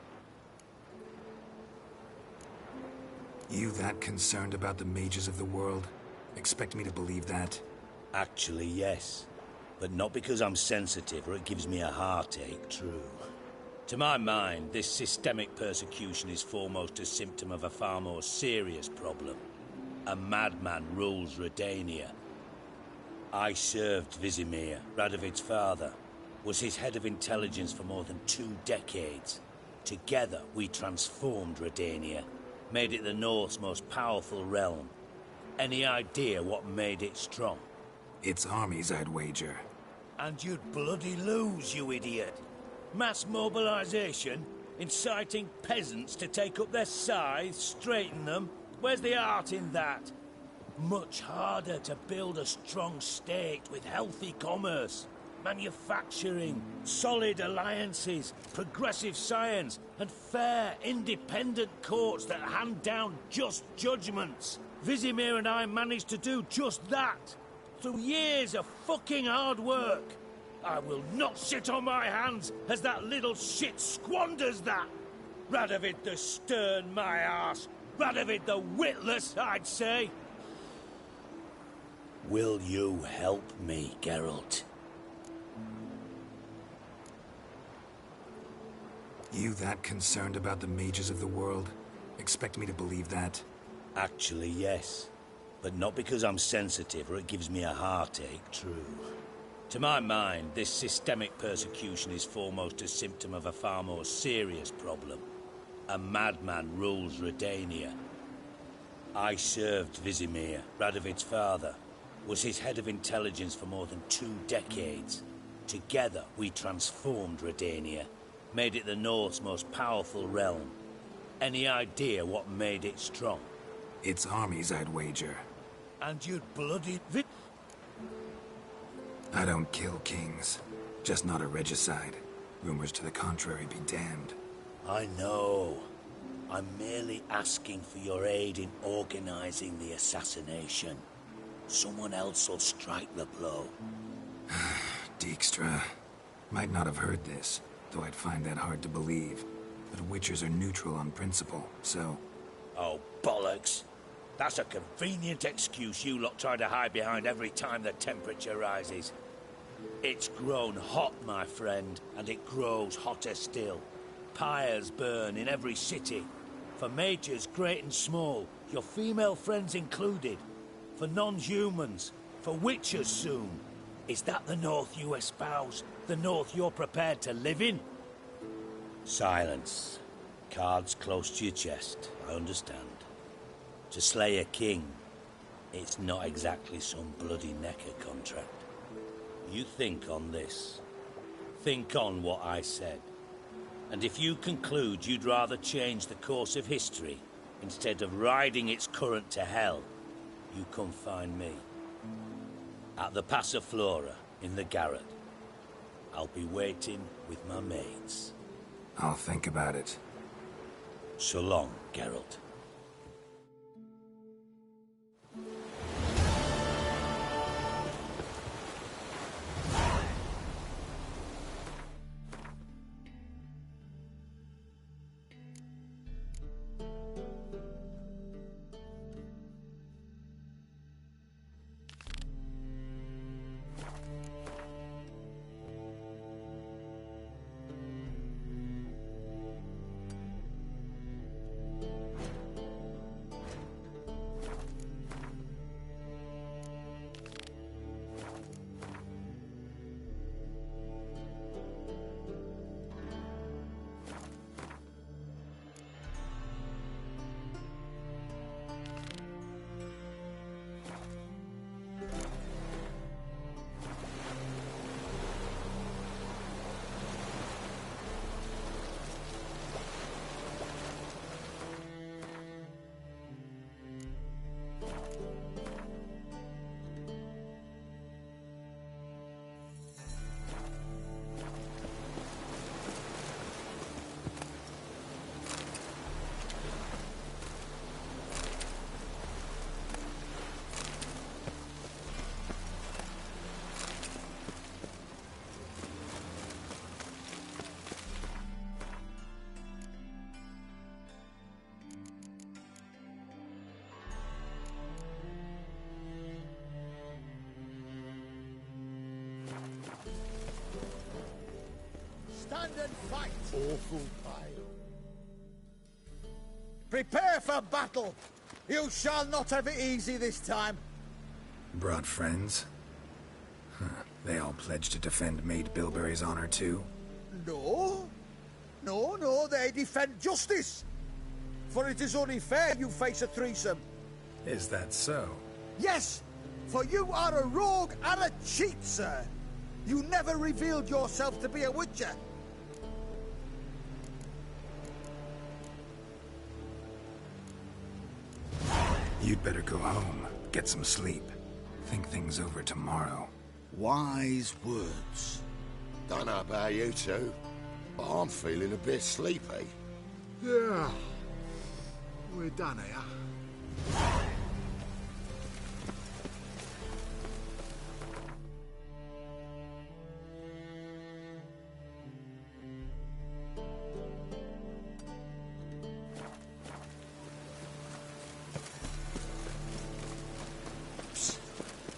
You that concerned about the mages of the world? Expect me to believe that?
Actually, yes. But not because I'm sensitive or it gives me a heartache, true. To my mind, this systemic persecution is foremost a symptom of a far more serious problem. A madman rules Redania. I served Vizimir, Radovid's father. Was his head of intelligence for more than 2 decades. Together, we transformed Redania. Made it the North's most powerful realm. Any idea what made it strong?
Its armies, I'd wager.
And you'd bloody lose, you idiot. Mass mobilization, inciting peasants to take up their scythes, straighten them. Where's the art in that? Much harder to build a strong state with healthy commerce, manufacturing, solid alliances, progressive science, and fair, independent courts that hand down just judgments. Vizimir and I managed to do just that, through years of fucking hard work. I will not sit on my hands as that little shit squanders that. Radovid the stern, my arse. Radovid the witless, I'd say. Will you help me, Geralt?
You that concerned about the mages of the world? Expect me to believe that?
Actually, yes. But not because I'm sensitive or it gives me a heartache, true. To my mind, this systemic persecution is foremost a symptom of a far more serious problem. A madman rules Redania. I served Vizimir, Radovid's father. Was his head of intelligence for more than 2 decades. Together, we transformed Redania. Made it the North's most powerful realm. Any idea what made it strong?
Its armies, I'd wager.
And you'd bloody...
I don't kill kings. Just not a regicide. Rumors to the contrary be damned.
I know. I'm merely asking for your aid in organizing the assassination. Someone else will strike the blow.
Dijkstra. Might not have heard this. though I'd find that hard to believe. But Witchers are neutral on principle, so...
Oh, bollocks. That's a convenient excuse you lot try to hide behind every time the temperature rises. It's grown hot, my friend, and it grows hotter still. Pyres burn in every city. For mages great and small, your female friends included. For non-humans, for witchers soon. Is that the North you espouse? The North you're prepared to live in? Silence. Cards close to your chest, I understand. To slay a king, it's not exactly some bloody necker contract. You think on this. Think on what I said. And if you conclude you'd rather change the course of history instead of riding its current to hell, you come find me. At the Passiflora, in the garret. I'll be waiting with my mates.
I'll think about it.
So long, Geralt.
Stand and fight! Awful pile. Prepare for battle! You shall not have it easy this time.
Brought friends? Huh. They all pledged to defend Maid Bilberry's honor too?
No. No, they defend justice. For it is only fair you face a threesome.
Is that so?
Yes, for you are a rogue and a cheat, sir. You never revealed yourself to be a witcher.
You'd better go home, get some sleep. Think things over tomorrow.
Wise words.
Don't know about you two, but I'm feeling a bit sleepy.
Yeah. We're done here.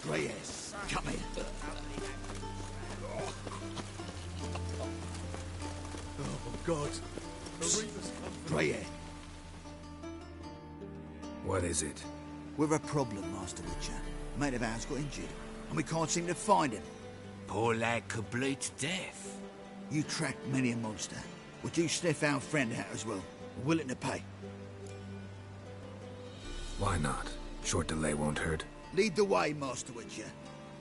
Reyes, come here.
Oh, God.
Reyes.
What is it?
We've a problem, Master Witcher. Mate of ours got injured, and we can't seem to find him.
Poor lad could bleed to death.
You tracked many a monster. Would you sniff our friend out as well? We're willing to pay.
Why not? Short delay won't hurt.
Lead the way, Master Witcher.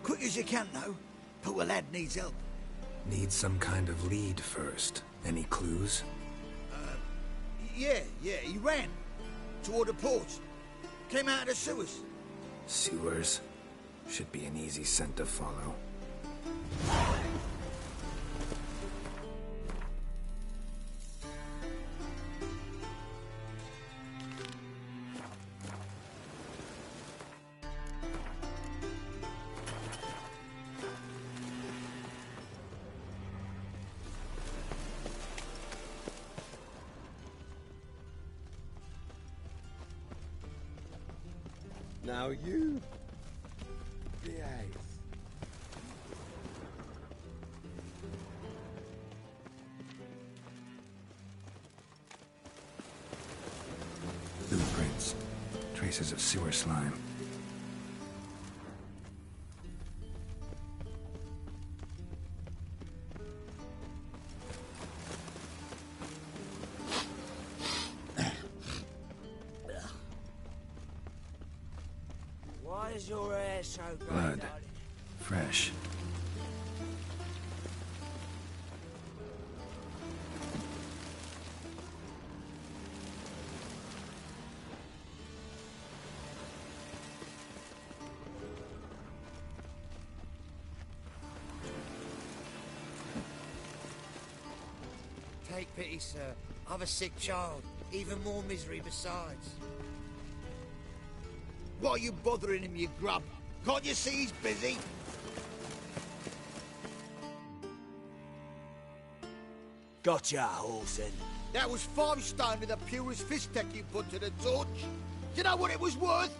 Quick as you can, though. Poor lad needs help.
Need some kind of lead first. Any clues?
Yeah, he ran. Toward the port. Came out of the sewers.
Sewers? Should be an easy scent to follow.
Now you behave.
Blueprints. Traces of sewer slime.
Why is your hair so grey,
Blood.
darling?
Fresh.
Take pity, sir. I've a sick child. Even more misery besides.
Why are you bothering him, you grub? Can't you see he's busy?
Gotcha, Horson.
That was 5 stone with the purest fist tech you put to the torch. Do you know what it was worth?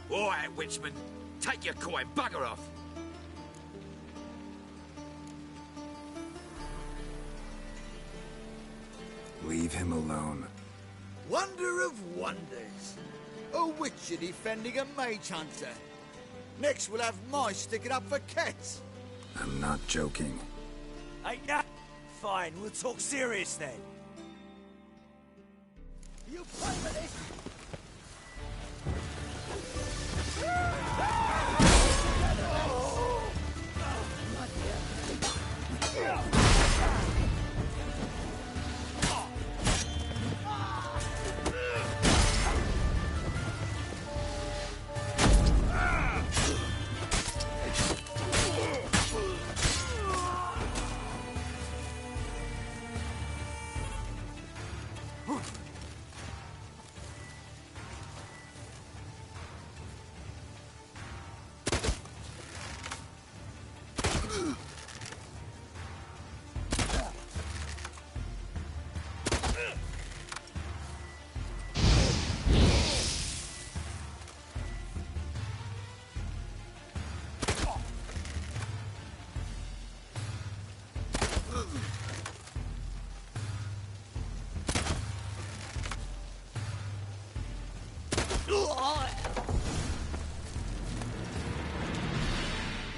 All right, Witchman. Take your coin. Bugger off.
Leave him alone.
Wonder of wonders. A witcher defending a mage hunter. Next we'll have mice sticking up for cats.
I'm not joking.
Hey, yeah. Fine, we'll talk serious then.
You play for this?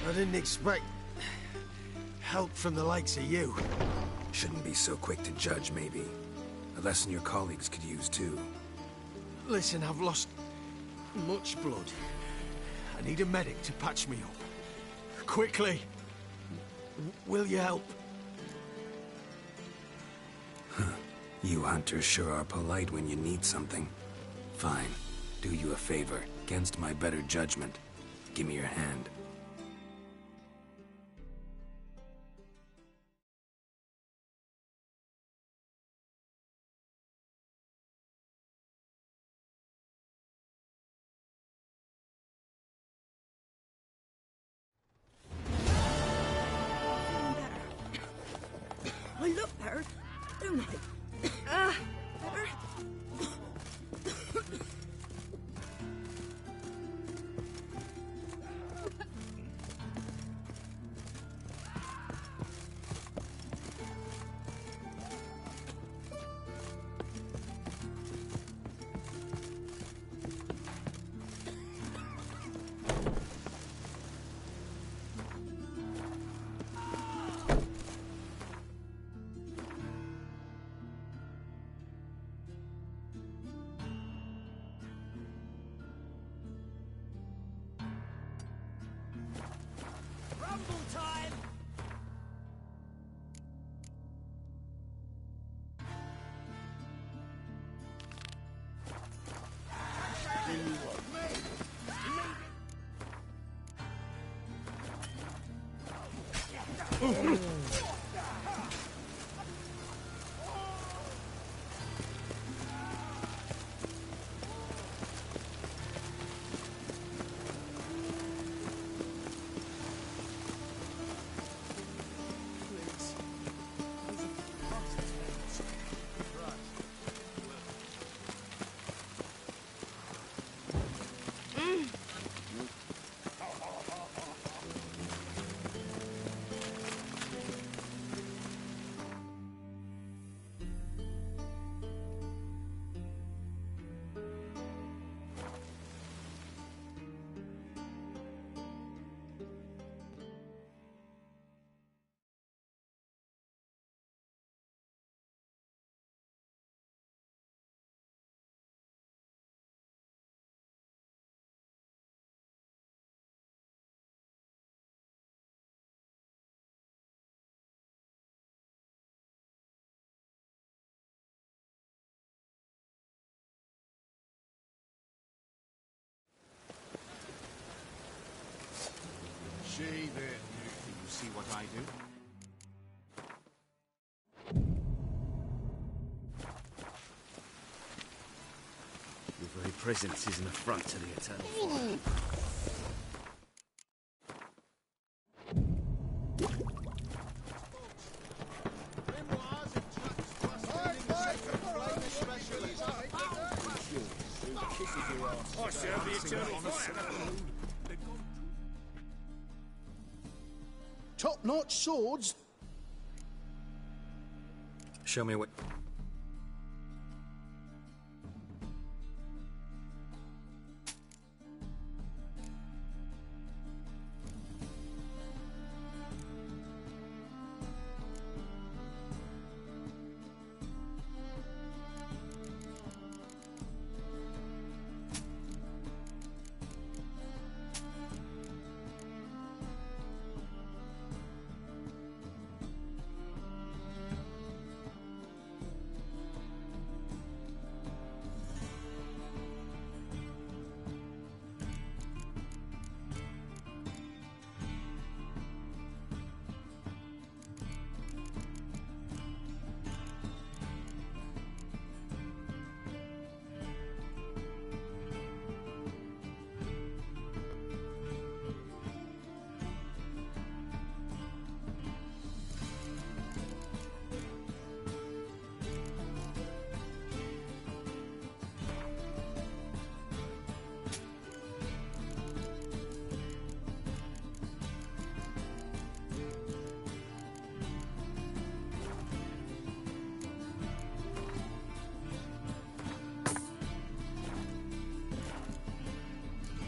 I didn't expect help from the likes of you.
Shouldn't be so quick to judge, maybe. A lesson your colleagues could use, too.
Listen, I've lost much blood. I need a medic to patch me up. Quickly! Will you help?
You hunters sure are polite when you need something. Fine. Do you a favor, against my better judgment. Give me your hand.
I look better, don't I? Better?
Rumble time!
I do. Your very presence is an affront to the Eternal Fire.
I serve the Eternal Fire.
Top-notch swords?
Show me what...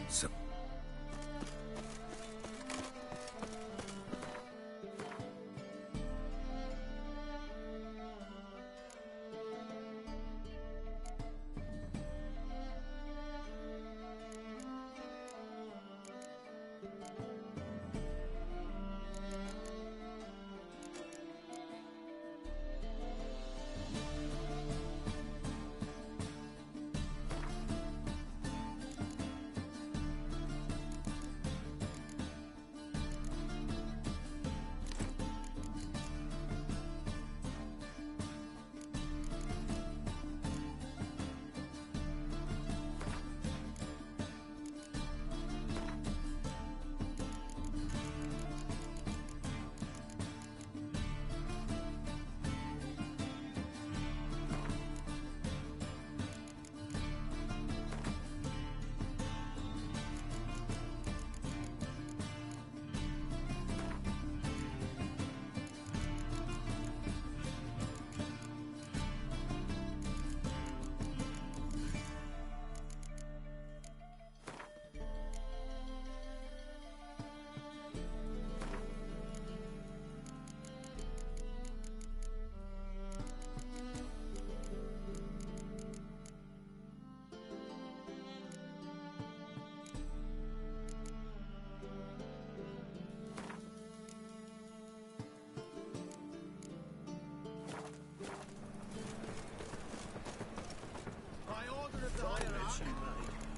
So...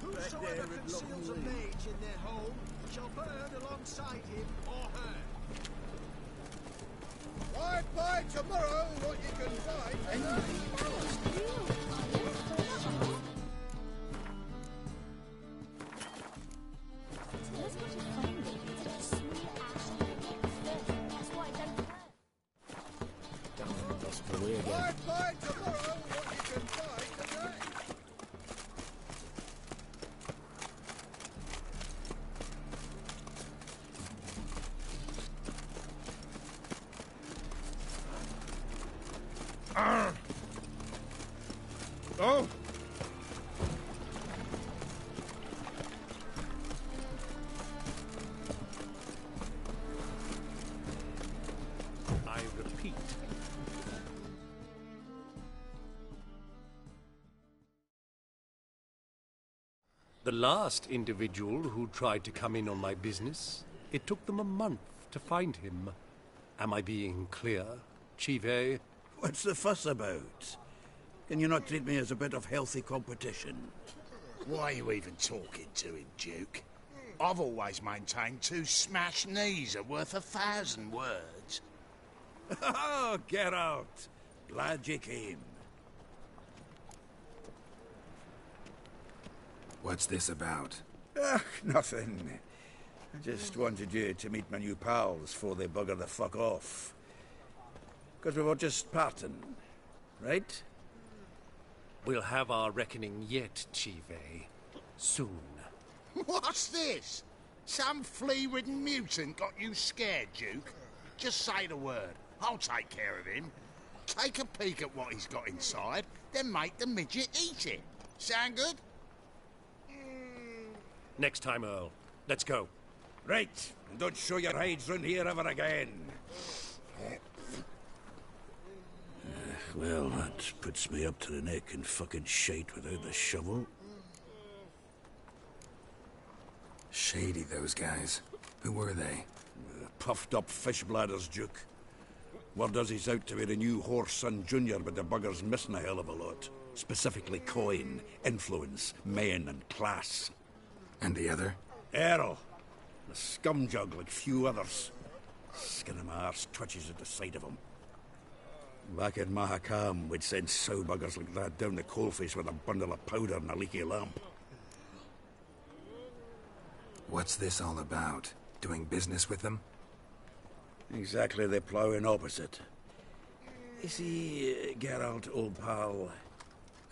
Whosoever conceals a mage in their home shall burn alongside him or her.
Ride by tomorrow what you can find. Ride by tomorrow what you can find today.
Oh!
I repeat. The last individual who tried to come in on my business, it took them a month to find him. Am I being clear, Chive?
What's the fuss about? Can you not treat me as a bit of healthy competition?
Why are you even talking to him, Duke?
I've always maintained 2 smashed knees are worth 1,000 words.
Oh, Geralt. Glad you came.
What's this about?
Nothing. I just wanted you to meet my new pals before they bugger the fuck off. Because we were just parting, right?
We'll have our reckoning yet, Chive. Soon.
What's this? Some flea-ridden mutant got you scared, Duke? Just say the word. I'll take care of him. Take a peek at what he's got inside, then make the midget eat it. Sound good?
Next time, Earl. Let's go.
Right, and don't show your hides round here ever again. Well, that puts me up to the neck in fucking shite without the shovel.
Shady, those guys. Who were they?
Puffed up fish bladders, Duke. Word does he's out to be the new Horse Son Jr., but the bugger's missing a hell of a lot. Specifically coin, influence, men, and class.
And the other?
Earl. The scumjug like few others. Skin of my arse twitches at the sight of him. Back in Mahakam, we'd send sow buggers like that down the coalface with a bundle of powder and a leaky lamp.
What's this all about? Doing business with them?
Exactly the ploughing opposite. You see, Geralt, old pal...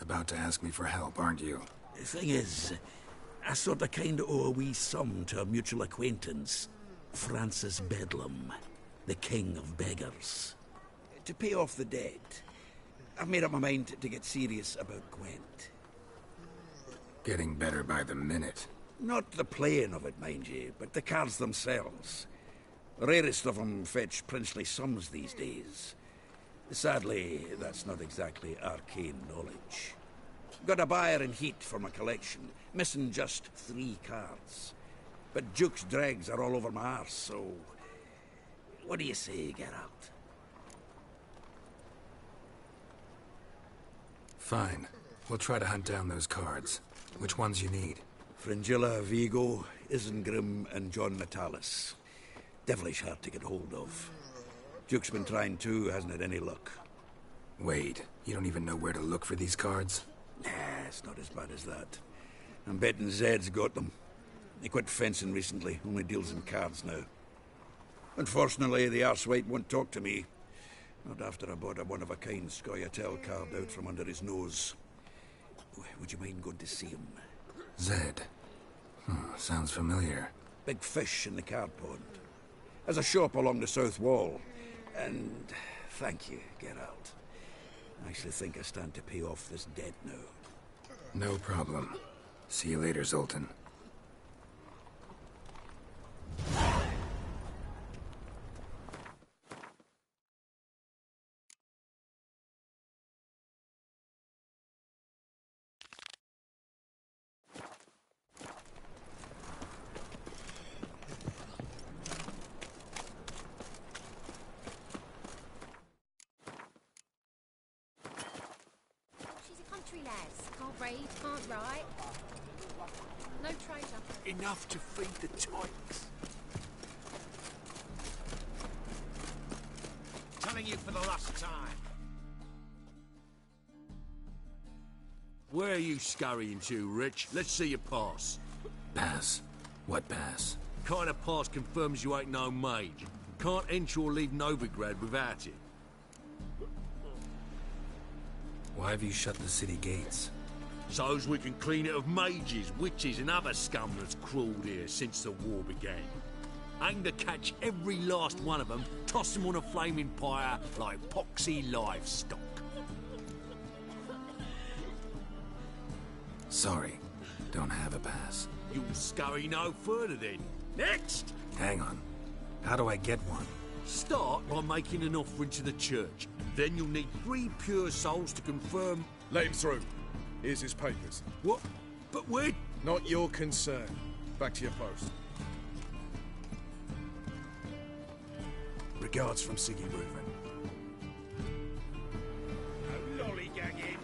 About to ask me for help, aren't you?
The thing is, I sort of kind of owe a wee sum to a mutual acquaintance, Francis Bedlam, the king of beggars. To pay off the debt, I've made up my mind to get serious about Gwent.
Getting better by the minute.
Not the playing of it, mind you, but the cards themselves. The rarest of them fetch princely sums these days. Sadly, that's not exactly arcane knowledge. Got a buyer in heat for my collection, missing just 3 cards. But Duke's dregs are all over my arse, so... What do you say, Geralt?
Fine. We'll try to hunt down those cards. Which ones you need?
Fringilla, Vigo, Isengrim, and John Natalis. Devilish hard to get hold of. Duke's been trying too, hasn't had any luck.
Wait, you don't even know where to look for these cards?
Nah, it's not as bad as that. I'm betting Zed's got them. He quit fencing recently, only deals in cards now. Unfortunately, the arsewite won't talk to me. Not after I bought a one-of-a-kind Scoia'tael card out from under his nose. Would you mind going to see him?
Zed. Sounds familiar.
Big fish in the card pond. Has a shop along the south wall. And thank you, Geralt. I actually think I stand to pay off this debt now.
No problem. See you later, Zoltan.
Can't read, can't write. No traitor.
Enough to feed the tykes. Telling you for the last time. Where are you scurrying to, Rich? Let's see your pass.
Pass? What pass?
Kind of pass confirms you ain't no mage. Can't enter or leave Novigrad without it.
Why have you shut the city gates?
So's we can clean it of mages, witches and other scum that's crawled here since the war began. Aim to catch every last one of them, toss them on a flaming pyre like poxy livestock.
Sorry, don't have a pass.
You'll scurry no further then. Next!
Hang on. How do I get one?
Start by making an offering to the church. Then you'll need 3 pure souls to confirm...
Let him through. Here's his papers.
What? But where...
Not your concern. Back to your post. Regards from Siggy Reuven.
No lollygagging.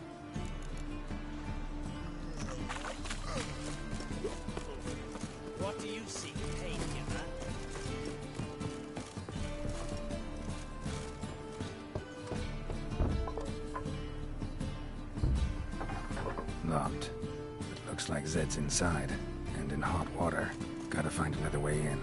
What do you
Looks like Zed's inside, and in hot water. Gotta find another way in.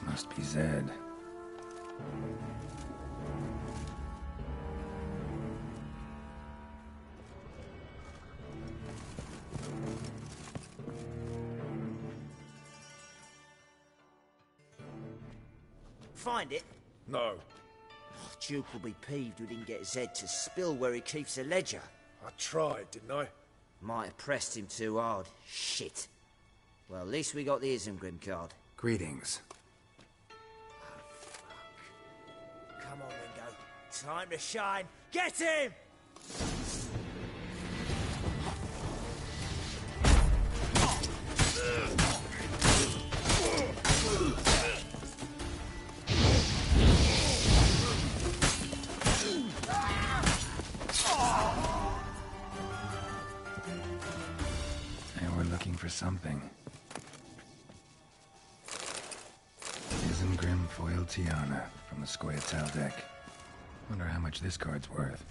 Must be Zed.
Find it?
No.
Oh, Duke will be peeved we didn't get Zed to spill where he keeps the ledger.
I tried, didn't I?
Might have pressed him too hard. Shit. Well, at least we got the Isengrim card.
Greetings.
Come on, Ringo. Time to shine. Get him!
They were looking for something. Isengrim foil Tiana from the Scoia'tael deck. Wonder how much this card's worth.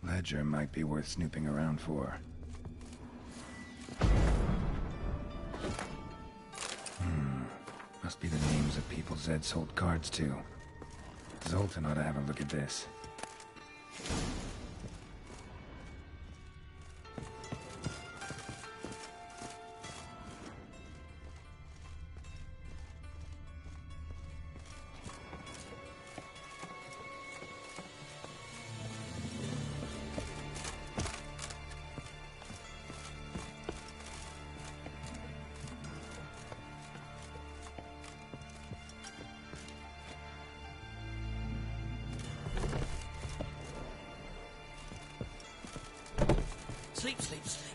Ledger might be worth snooping around for. Must be the names of people Zed sold cards to. Zoltan ought to have a look at this.
Sleep, sleep, sleep.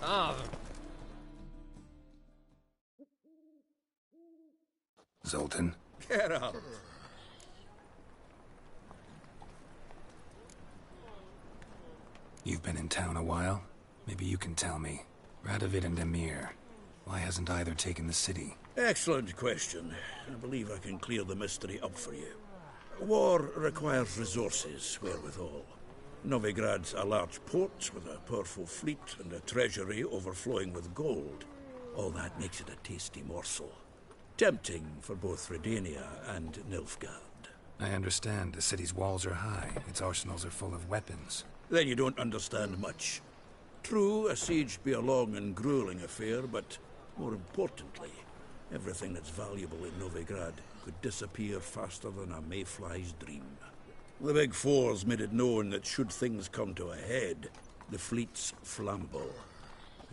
Ah,
Zoltan.
Get out.
You've been in town a while? Maybe you can tell me. Radovid and Emir. Why hasn't either taken the city?
Excellent question. I believe I can clear the mystery up for you. War requires resources, wherewithal. Novigrad's a large port with a powerful fleet and a treasury overflowing with gold. All that makes it a tasty morsel. Tempting for both Redania and Nilfgaard.
I understand. The city's walls are high. Its arsenals are full of weapons.
Then you don't understand much. True, a siege be a long and grueling affair, but more importantly, everything that's valuable in Novigrad could disappear faster than a mayfly's dream. The Big Four's made it known that should things come to a head, the fleet's flammable,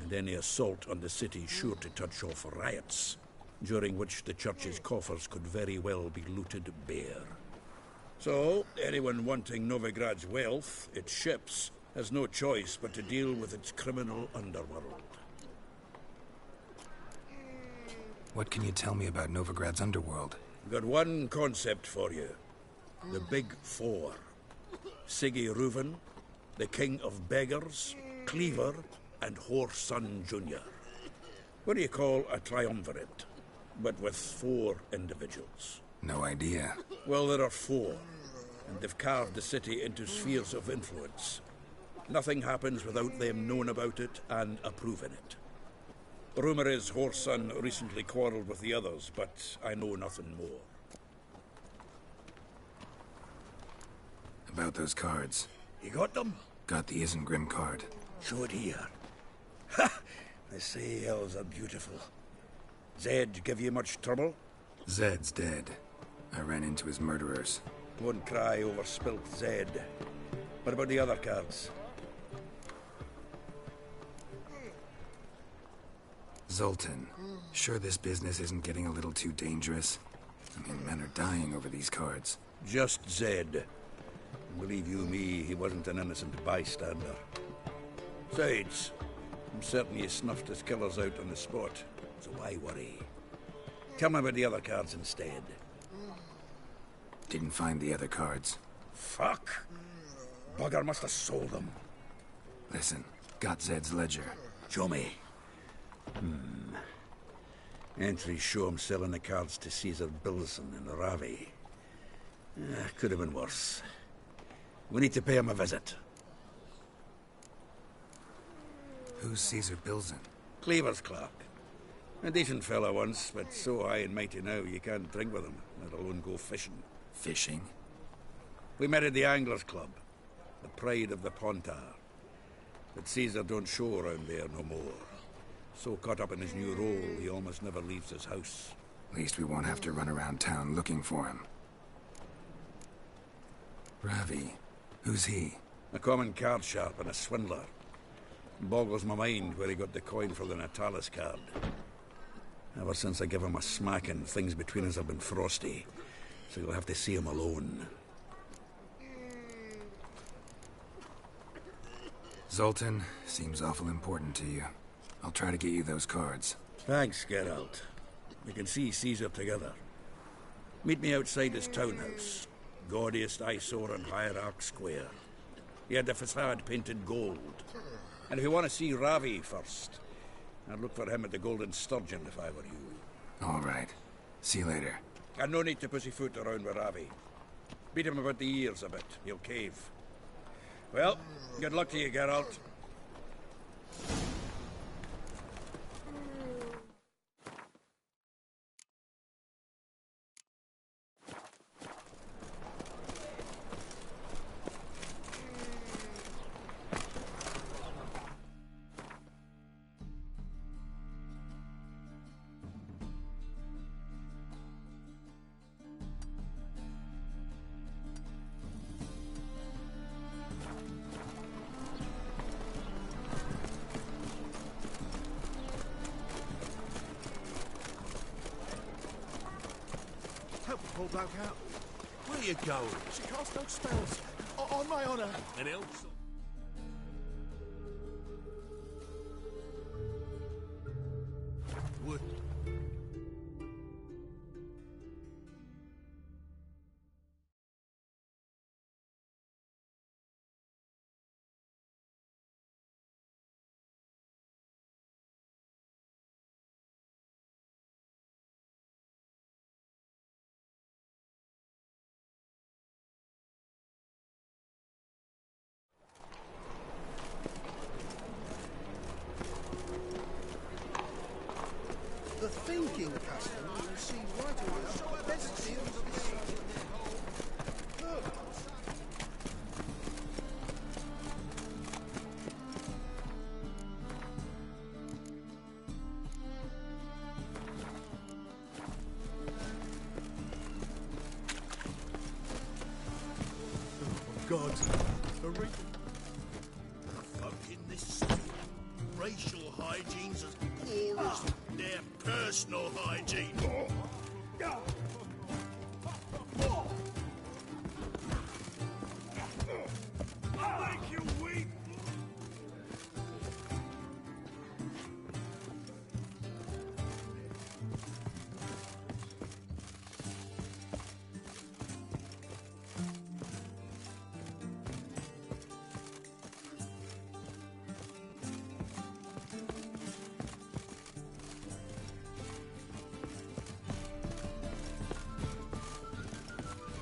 and any assault on the city's sure to touch off riots, during which the church's coffers could very well be looted bare. So, anyone wanting Novigrad's wealth, its ships, has no choice but to deal with its criminal underworld.
What can you tell me about Novigrad's underworld?
Got one concept for you. The Big Four. Siggy Reuven, the King of Beggars, Cleaver, and Whoreson Jr. What do you call a triumvirate, but with 4 individuals?
No idea.
Well, there are 4, and they've carved the city into spheres of influence. Nothing happens without them knowing about it and approving it. Rumor is Whoreson recently quarreled with the others, but I know nothing more.
About those cards.
You got them?
Got the Isengrim card.
Show it here. Ha! They say elves are beautiful. Zed give you much trouble?
Zed's dead. I ran into his murderers.
Won't cry over spilt Zed. What about the other cards?
Zoltan, sure this business isn't getting a little too dangerous? I mean, men are dying over these cards.
Just Zed. Believe you me, he wasn't an innocent bystander. Besides, I'm certain he snuffed his killers out on the spot, so why worry? Tell me about the other cards instead.
Didn't find the other cards.
Fuck! Bugger must have sold them.
Listen, got Zed's ledger.
Show me. Entries show him selling the cards to Caesar Bilson in Ravi. Could have been worse. We need to pay him a visit.
Who's Caesar Bilson?
Cleaver's clerk. A decent fellow once, but so high and mighty now you can't drink with him, let alone go fishing.
Fishing?
We met at the Anglers Club, the pride of the Pontar. But Caesar don't show around there no more. So caught up in his new role, he almost never leaves his house.
At least we won't have to run around town looking for him. Ravi, who's he?
A common card sharp and a swindler. Boggles my mind where he got the coin for the Natalis card. Ever since I gave him a smacking, things between us have been frosty. So you'll have to see him alone.
Zoltan, seems awful important to you. I'll try to get you those cards.
Thanks, Geralt. We can see Caesar together. Meet me outside his townhouse. Gaudiest eyesore on Hierarch Square. He had the facade painted gold. And if you want to see Ravi first, I'd look for him at the Golden Sturgeon if I were you.
All right. See you later.
And no need to pussyfoot around with Ravi. Beat him about the ears a bit. He'll cave. Well, good luck to you, Geralt.
Pull back out.
Where you going?
She casts no spells. On my honor.
And else?
God. Folk in this city, racial hygiene's as poor as their personal hygiene. I'll make you weep.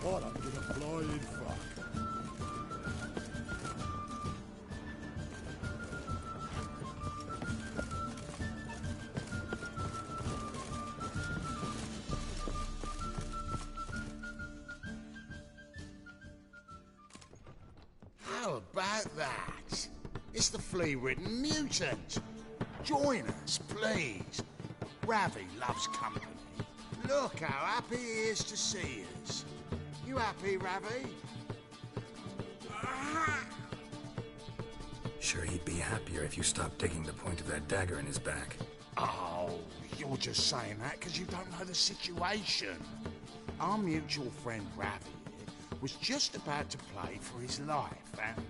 What I'm gonna flying fuck. How about that? It's the flea-ridden mutant. Join us, please. Ravi loves company. Look how happy he is to see us. You happy, Ravi?
Sure, he'd be happier if you stopped digging the point of that dagger in his back.
Oh, you're just saying that because you don't know the situation. Our mutual friend Ravi was just about to play for his life, and...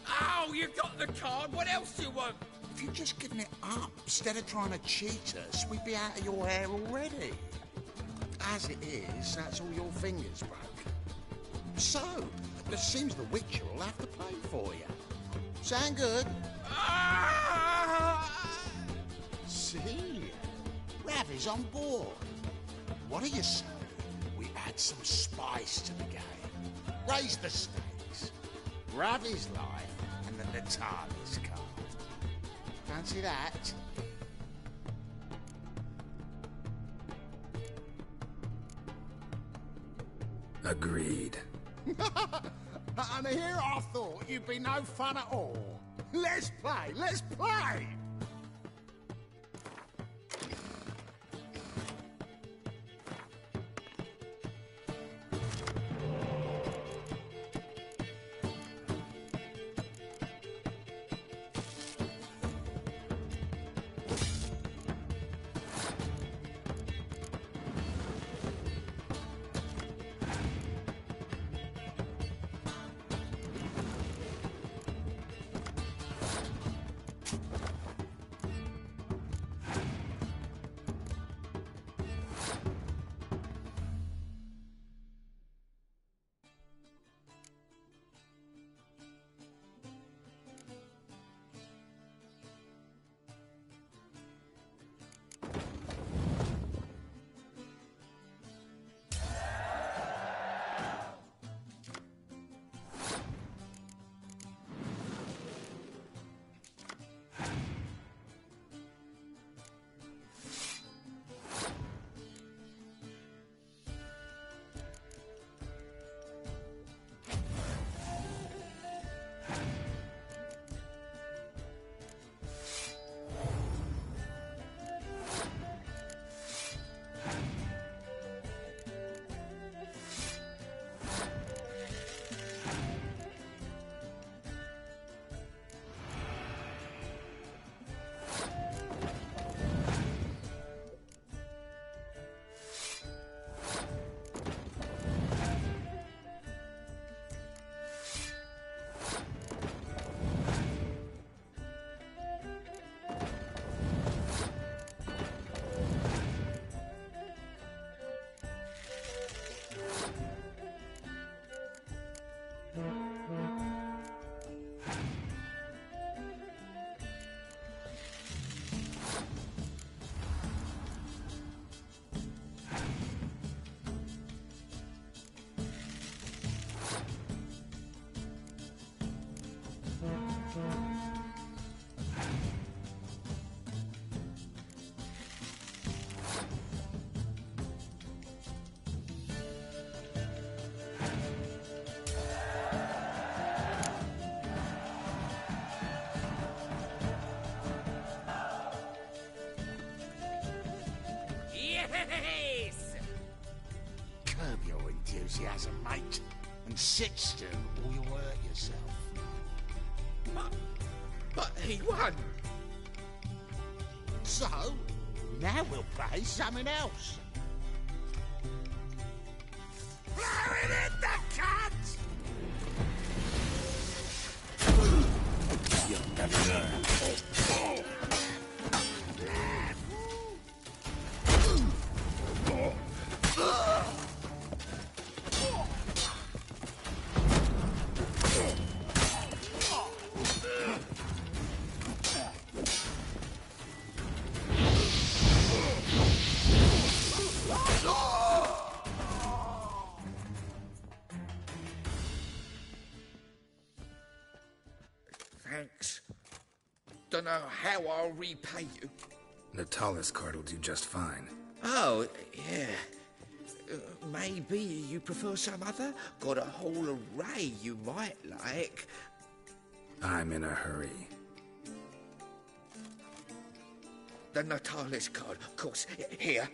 Oh, you got the card! What else do you want?
If you'd just given it up, instead of trying to cheat us, we'd be out of your hair already. As it is, that's all your fingers broke. So, it seems the Witcher will have to play for you. Sound good? See? Ravi's on board. What do you say? We add some spice to the game. Raise the stakes. Ravi's life and the Natalis card. Fancy that?
Agreed.
And here I thought you'd be no fun at all. Let's play, let's play!
Yes!
Curb your enthusiasm, mate, and Sit still, or you'll hurt yourself.
But he won.
So, now we'll play something else. Blow it in the cunt!
Thanks. Don't know how I'll repay you.
Natalis card will do just fine.
Oh, yeah. Maybe you prefer some other? Got a whole array you might like.
I'm in a hurry.
The Natalis card, of course. Here.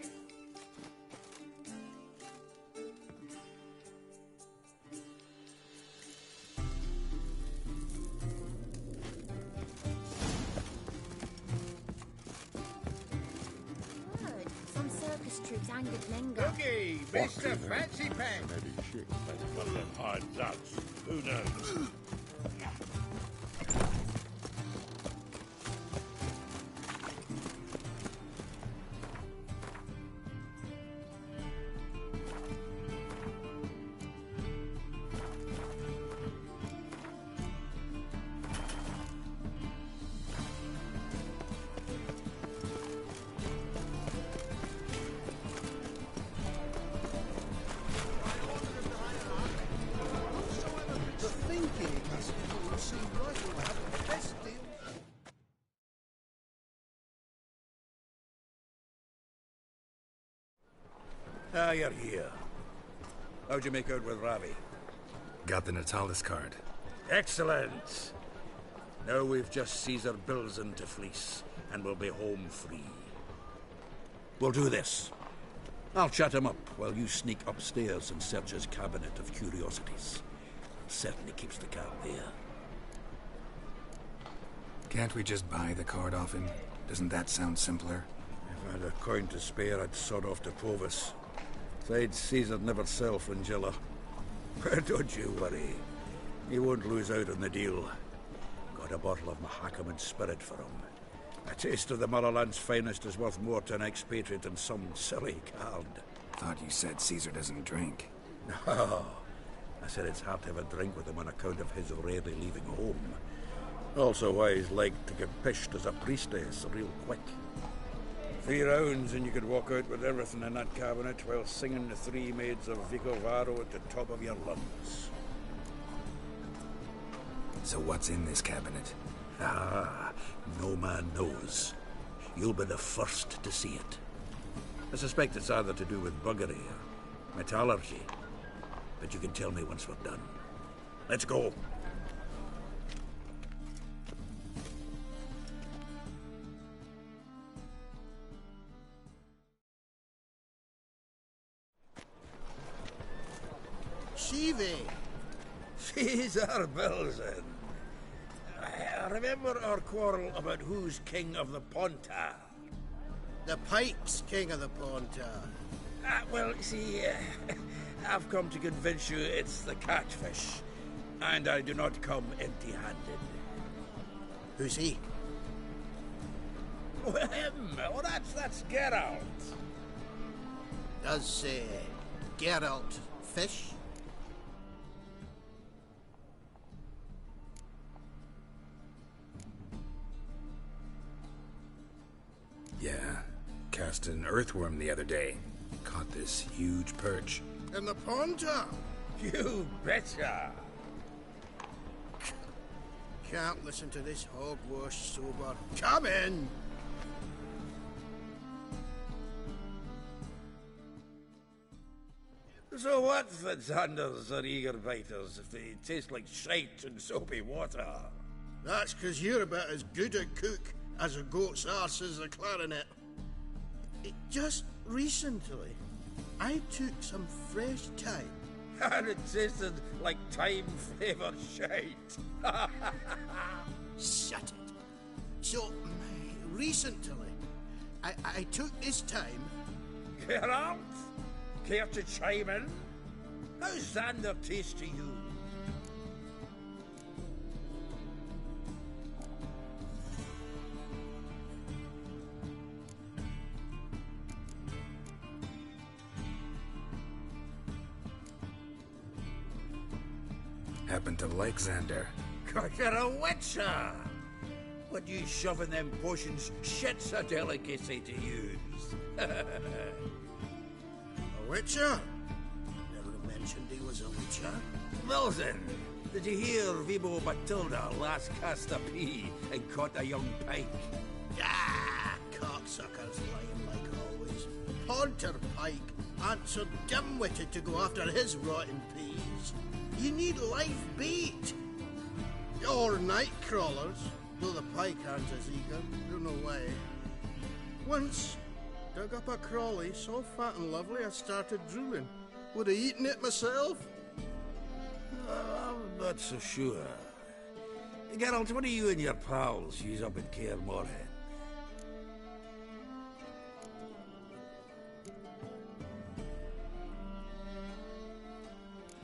Some circus troops angered Menga.
Cookie, Mr. Fancy Pants.
Maybe one of them hired nuts. Who knows?
Ah, you're here. How'd you make out with Ravi?
Got the Natalis card.
Excellent. Now we've just Caesar Bilzen to fleece, and we'll be home free. We'll do this. I'll chat him up while you sneak upstairs and search his cabinet of curiosities. Certainly keeps the cat there.
Can't we just buy the card off him? Doesn't that sound simpler?
If I had a coin to spare, I'd sod off to Provis. Besides, Caesar never sell Fringilla. But don't you worry. He won't lose out on the deal. Got a bottle of Mahakaman spirit for him. A taste of the motherland's finest is worth more to an expatriate than some silly card.
Thought you said Caesar doesn't drink.
No. I said it's hard to have a drink with him on account of his rarely leaving home. Also why he's like to get pished as a priestess real quick. 3 rounds and you could walk out with everything in that cabinet while singing the 3 maids of Vicovaro at the top of your lungs.
So what's in this cabinet?
Ah, no man knows. You'll be the first to see it. I suspect it's either to do with buggery or metallurgy. But you can tell me once we're done. Let's go.
Shivi!
Caesar Bilzen. Remember our quarrel about who's king of the Pontar?
The Pike's king of the Pontar.
Well, see, I've come to convince you it's the catfish. And I do not come empty-handed.
Who's he?
Well, him. Oh, that's Geralt.
Does Geralt fish?
Yeah. Cast an earthworm the other day. Caught this huge perch.
In the Pontar?
You betcha.
Can't listen to this hogwash sober. Come in!
So what, Fitzhanders or eager biters, if they taste like shite and soapy water?
That's 'cause you're about as good a cook as a goat's arse is a clarinet. Just recently, I took some fresh time
And it tasted like time-flavoured shite.
Shut it. So, recently, I took this time...
Geralt? Care to chime in? How's Xander taste to you?
Happen to like Xander.
You're a witcher! What you shove in them potions, shit's a delicacy to use.
A witcher? Never mentioned he was a witcher.
Wilson, did you hear Vibo Matilda last cast a pea and caught a young pike?
Ah, cocksuckers lying like always. Haunter Pike aren't so dim-witted to go after his rotten peas. You need live bait. Or night crawlers, though the pike aren't as eager. Don't know why. Once, dug up a crawly so fat and lovely I started drooling. Would have eaten it myself.
I'm not so sure. Geralt, what do you and your pals use up in Kaer Morhen?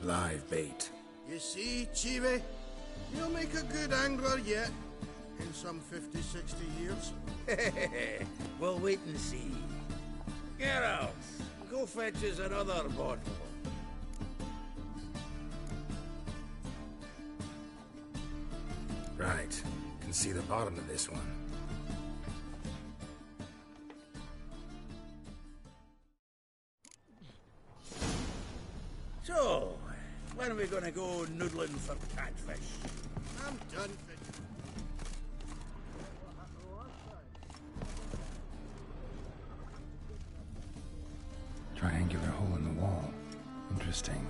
Live bait.
You see, Chibi? You'll make a good angler yet. In some 50, 60 years.
We'll wait and see. Geralt, go fetch us another bottle.
Right. Can see the bottom of this one.
So, when are we gonna go noodling for catfish?
I'm done fishing.
Triangular hole in the wall. Interesting.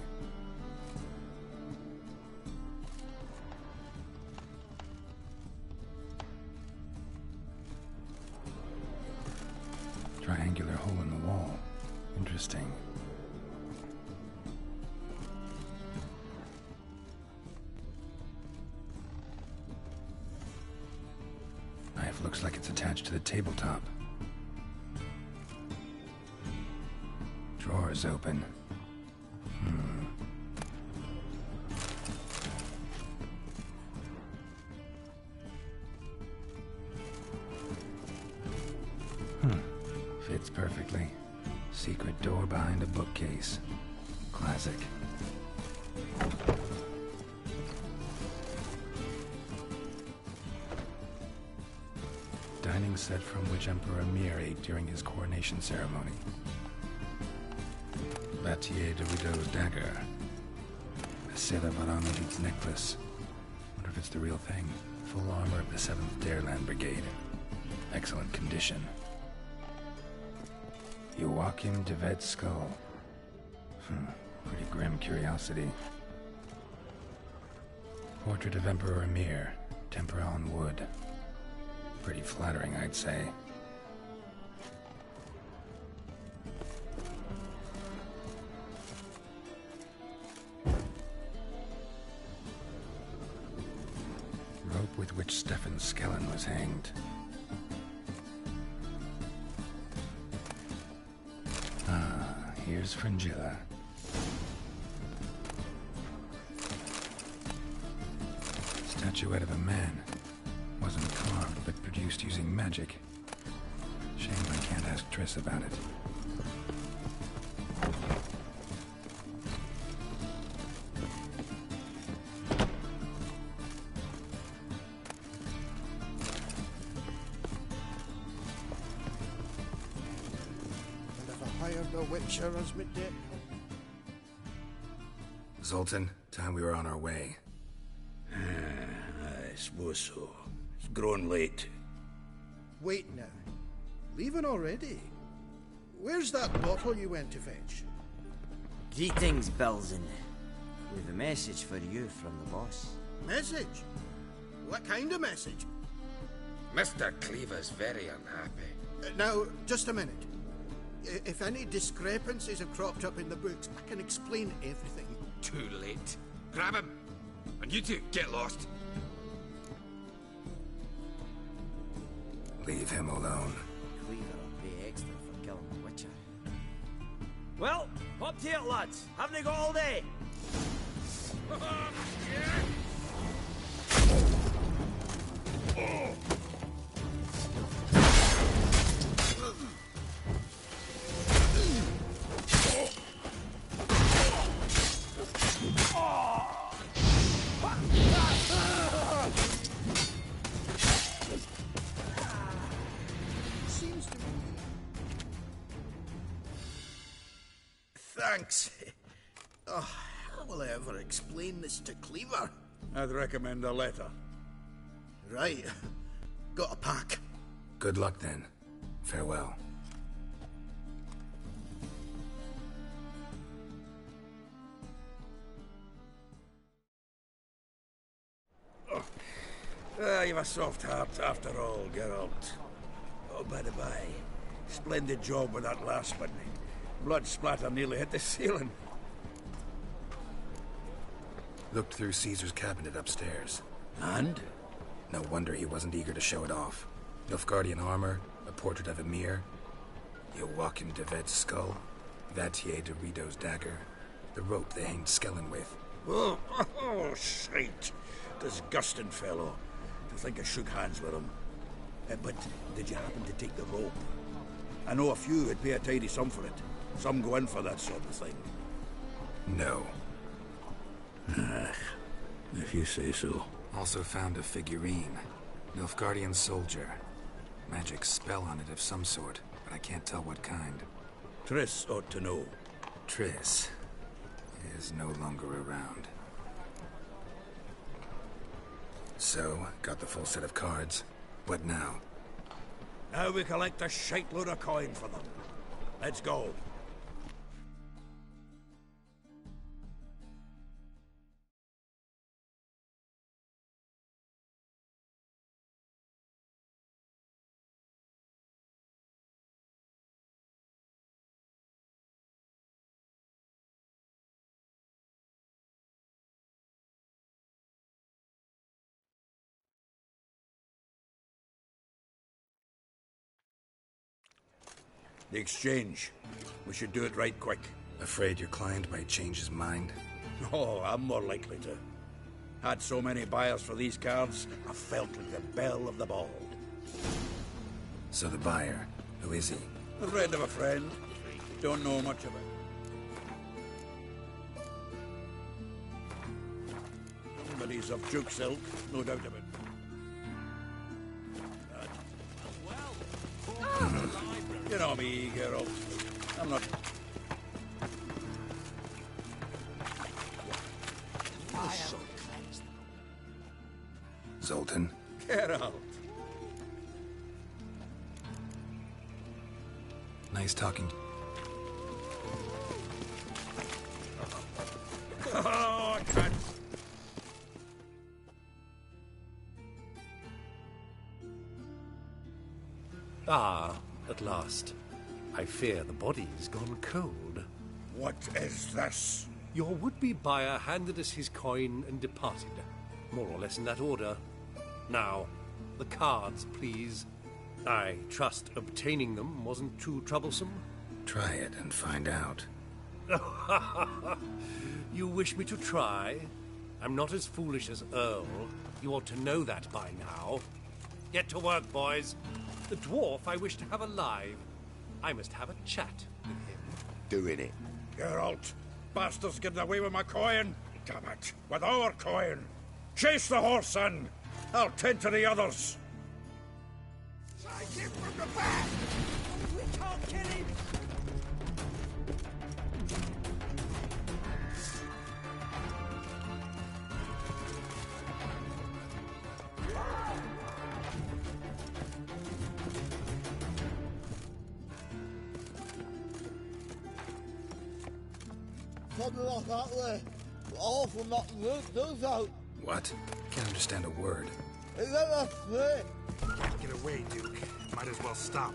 Triangular hole in the wall. Interesting. Knife looks like it's attached to the tabletop. Drawer's open. Fits perfectly. Secret door behind a bookcase. Classic. Dining set from which Emperor Mir ate during his coronation ceremony. Batier de Rideau's dagger. A Sailor Varanahit's necklace. Wonder if it's the real thing. Full armor of the 7th Dareland Brigade. Excellent condition. Joachim de Ved's skull. Pretty grim curiosity. Portrait of Emperor Emir. Tempera on wood. Pretty flattering, I'd say. Rope with which Stefan Skellen was hanged. Here's Fringilla. Statuette of a man. Wasn't carved, but produced using magic. Shame I can't ask Triss about it.
The Witcher as my dick.
Zoltan, time we were on our way.
I suppose so. It's grown late.
Wait now. Leaving already? Where's that bottle you went to fetch?
Greetings, Belzen. We've a message for you from the boss.
Message? What kind of message?
Mr. Cleaver's very unhappy.
Now, just a minute. If any discrepancies have cropped up in the books, I can explain everything.
Too late. Grab him! And you two, get lost. Leave him alone.
Cleaver will pay extra for killing the Witcher.
Well, up to it, lads. Haven't they got all day?
Thanks. Oh, how will I ever explain this to Cleaver?
I'd recommend a letter.
Right. Got a pack.
Good luck then. Farewell.
You've a soft heart after all, Geralt. Oh, by the by, splendid job with that last one. Blood splatter nearly hit the ceiling.
Looked through Caesar's cabinet upstairs.
And?
No wonder he wasn't eager to show it off. Nilfgaardian armor, a portrait of Emir, Joachim de Vet's skull, Vatier de Rideau's dagger, the rope they hanged Skellen with.
Oh, shite. Disgusting fellow. To think I shook hands with him. But did you happen to take the rope? I know a few would pay a tidy sum for it. Some go in for that sort of thing.
No.
If you say so.
Also found a figurine. Nilfgaardian soldier. Magic spell on it of some sort, but I can't tell what kind.
Triss ought to know.
Triss is no longer around. So, got the full set of cards. What now?
Now we collect a shite load of coin for them. Let's go. The exchange. We should do it right quick.
Afraid your client might change his mind?
Oh, I'm more likely to. Had so many buyers for these cards, I felt like the belle of the ball.
So the buyer, who is he?
A friend of a friend. Don't know much about him. Somebody's of Duke silk, no doubt of it. You know me, Geralt. I'm not...
Zoltan?
Geralt.
Nice talking.
Oh, I can't...
Ah, at last. I fear the body's gone cold.
What is this?
Your would-be buyer handed us his coin and departed. More or less in that order. Now, the cards, please. I trust obtaining them wasn't too troublesome?
Try it and find out.
You wish me to try? I'm not as foolish as Earl. You ought to know that by now. Get to work, boys. The dwarf I wish to have alive. I must have a chat with him.
Doing it. Geralt, bastards getting away with my coin. Damn it, with our coin. Chase the horse, son. I'll tend to the others.
Take him from the back! We can't kill him!
Something like that there. Awful not those out.
What? Can't understand a word.
Is that a thing?
Can't get away, Duke. Might as well stop.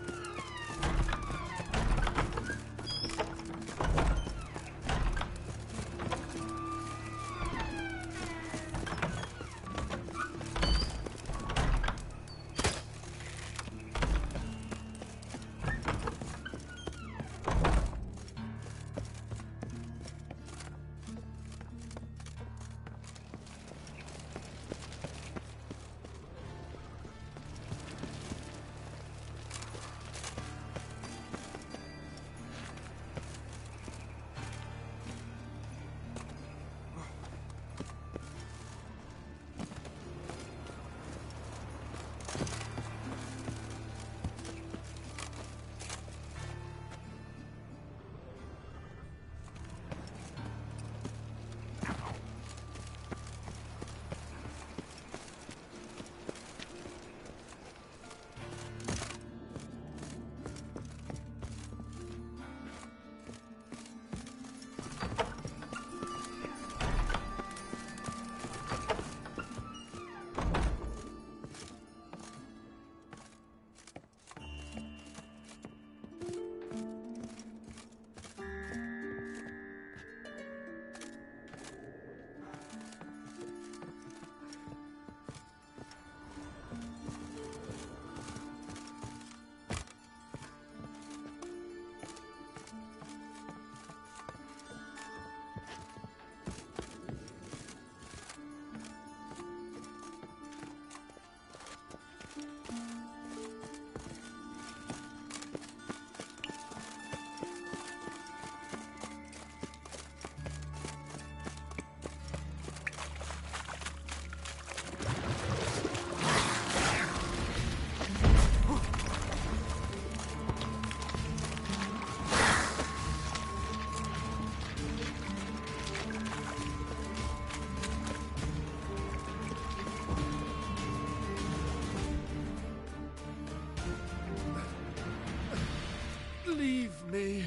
Leave me.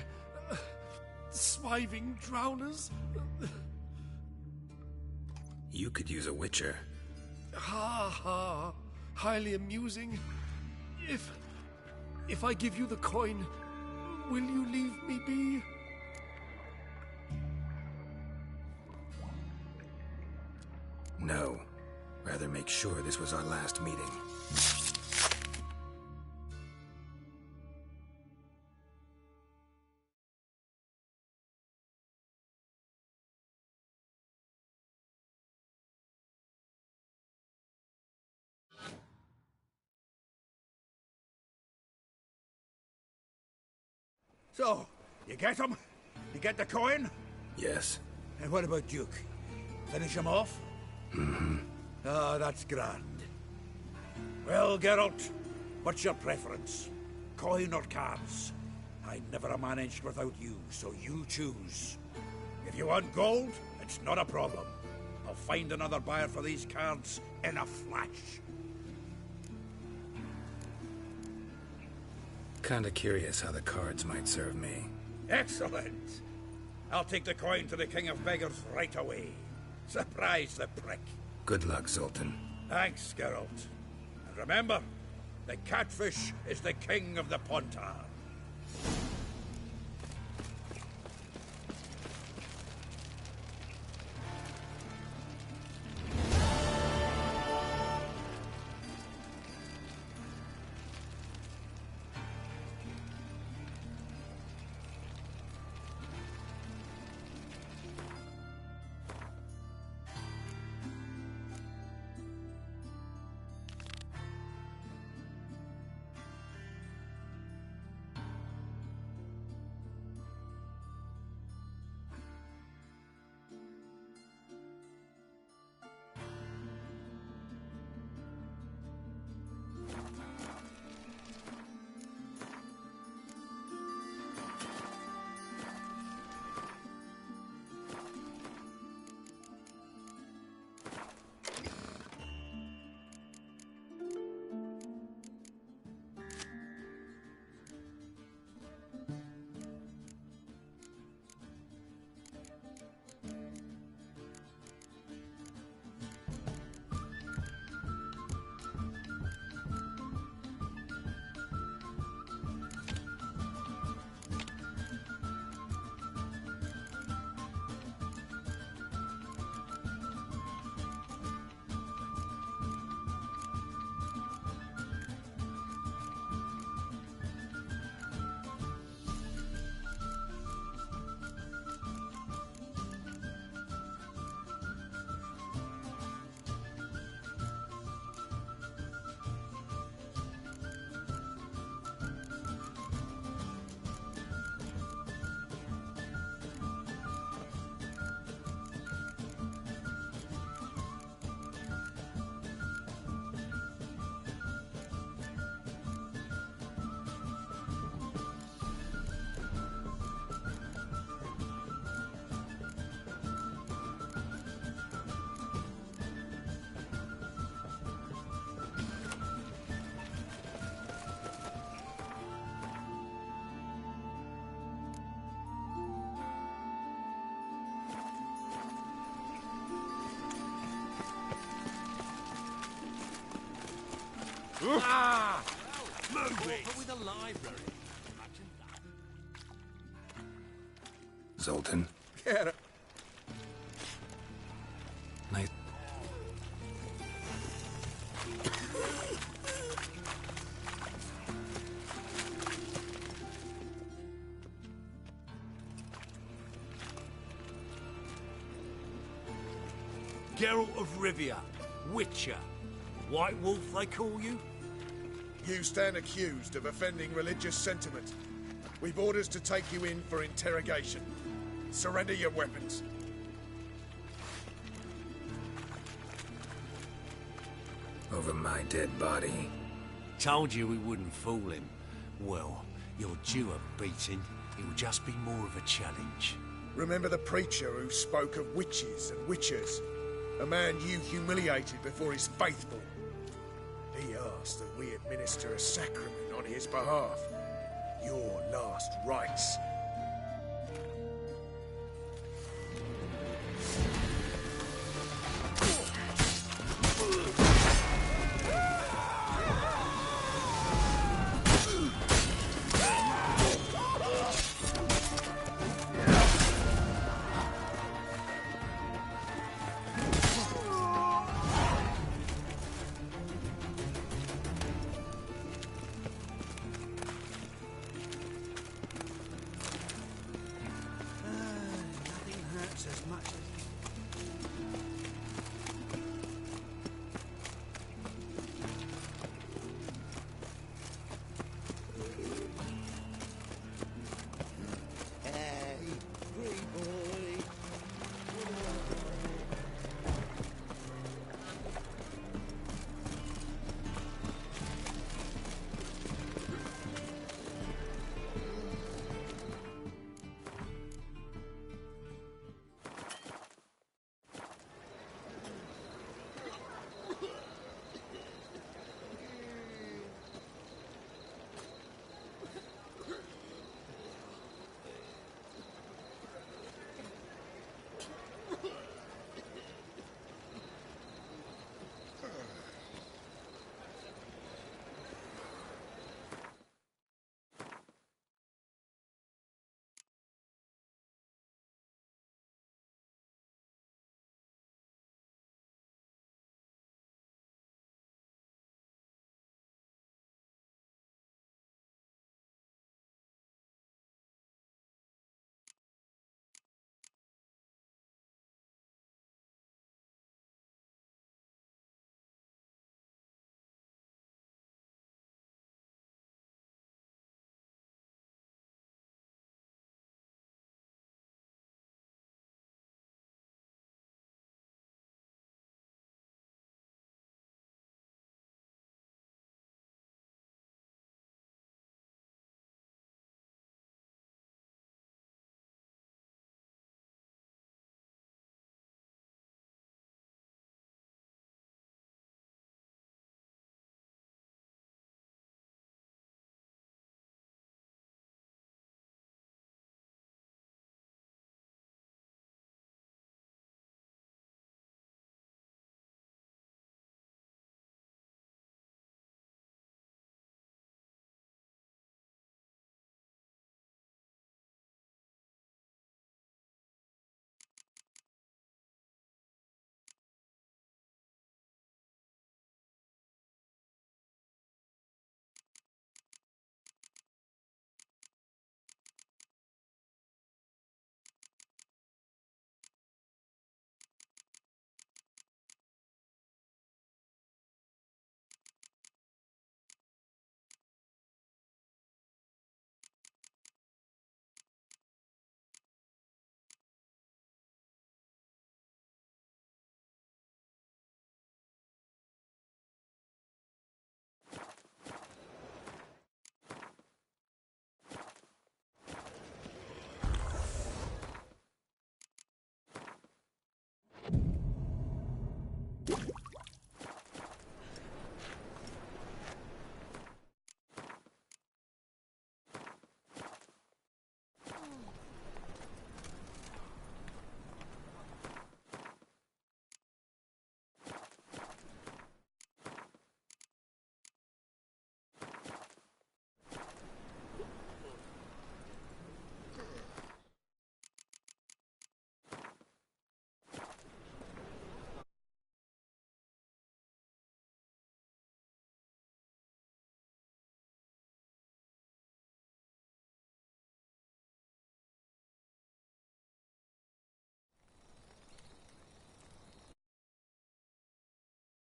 Swiving drowners.
You could use a witcher.
Ha ha. Highly amusing. If I give you the coin, will you leave me be?
No. Rather make sure this was our last meeting.
So, you get him? You get the coin?
Yes.
And what about Duke? Finish him off?
Mm-hmm.
Ah, that's grand. Well, Geralt, what's your preference? Coin or cards? I never managed without you, so you choose. If you want gold, it's not a problem. I'll find another buyer for these cards in a flash.
Kinda curious how the cards might serve me.
Excellent! I'll take the coin to the King of Beggars right away. Surprise the prick.
Good luck, Zoltan.
Thanks, Geralt. And remember, the catfish is the king of the Pontar.
Ah!
Move it!
With a library. Imagine that.
Zoltan?
Get it.
Nice.
Geralt of Rivia, Witcher. White Wolf, they call you?
You stand accused of offending religious sentiment. We've orders to take you in for interrogation. Surrender your weapons.
Over my dead body.
Told you we wouldn't fool him. Well, you're due a beating. It'll just be more of a challenge.
Remember the preacher who spoke of witches and witchers? A man you humiliated before his faithful. He asked that we administer a sacrament on his behalf. Your last rites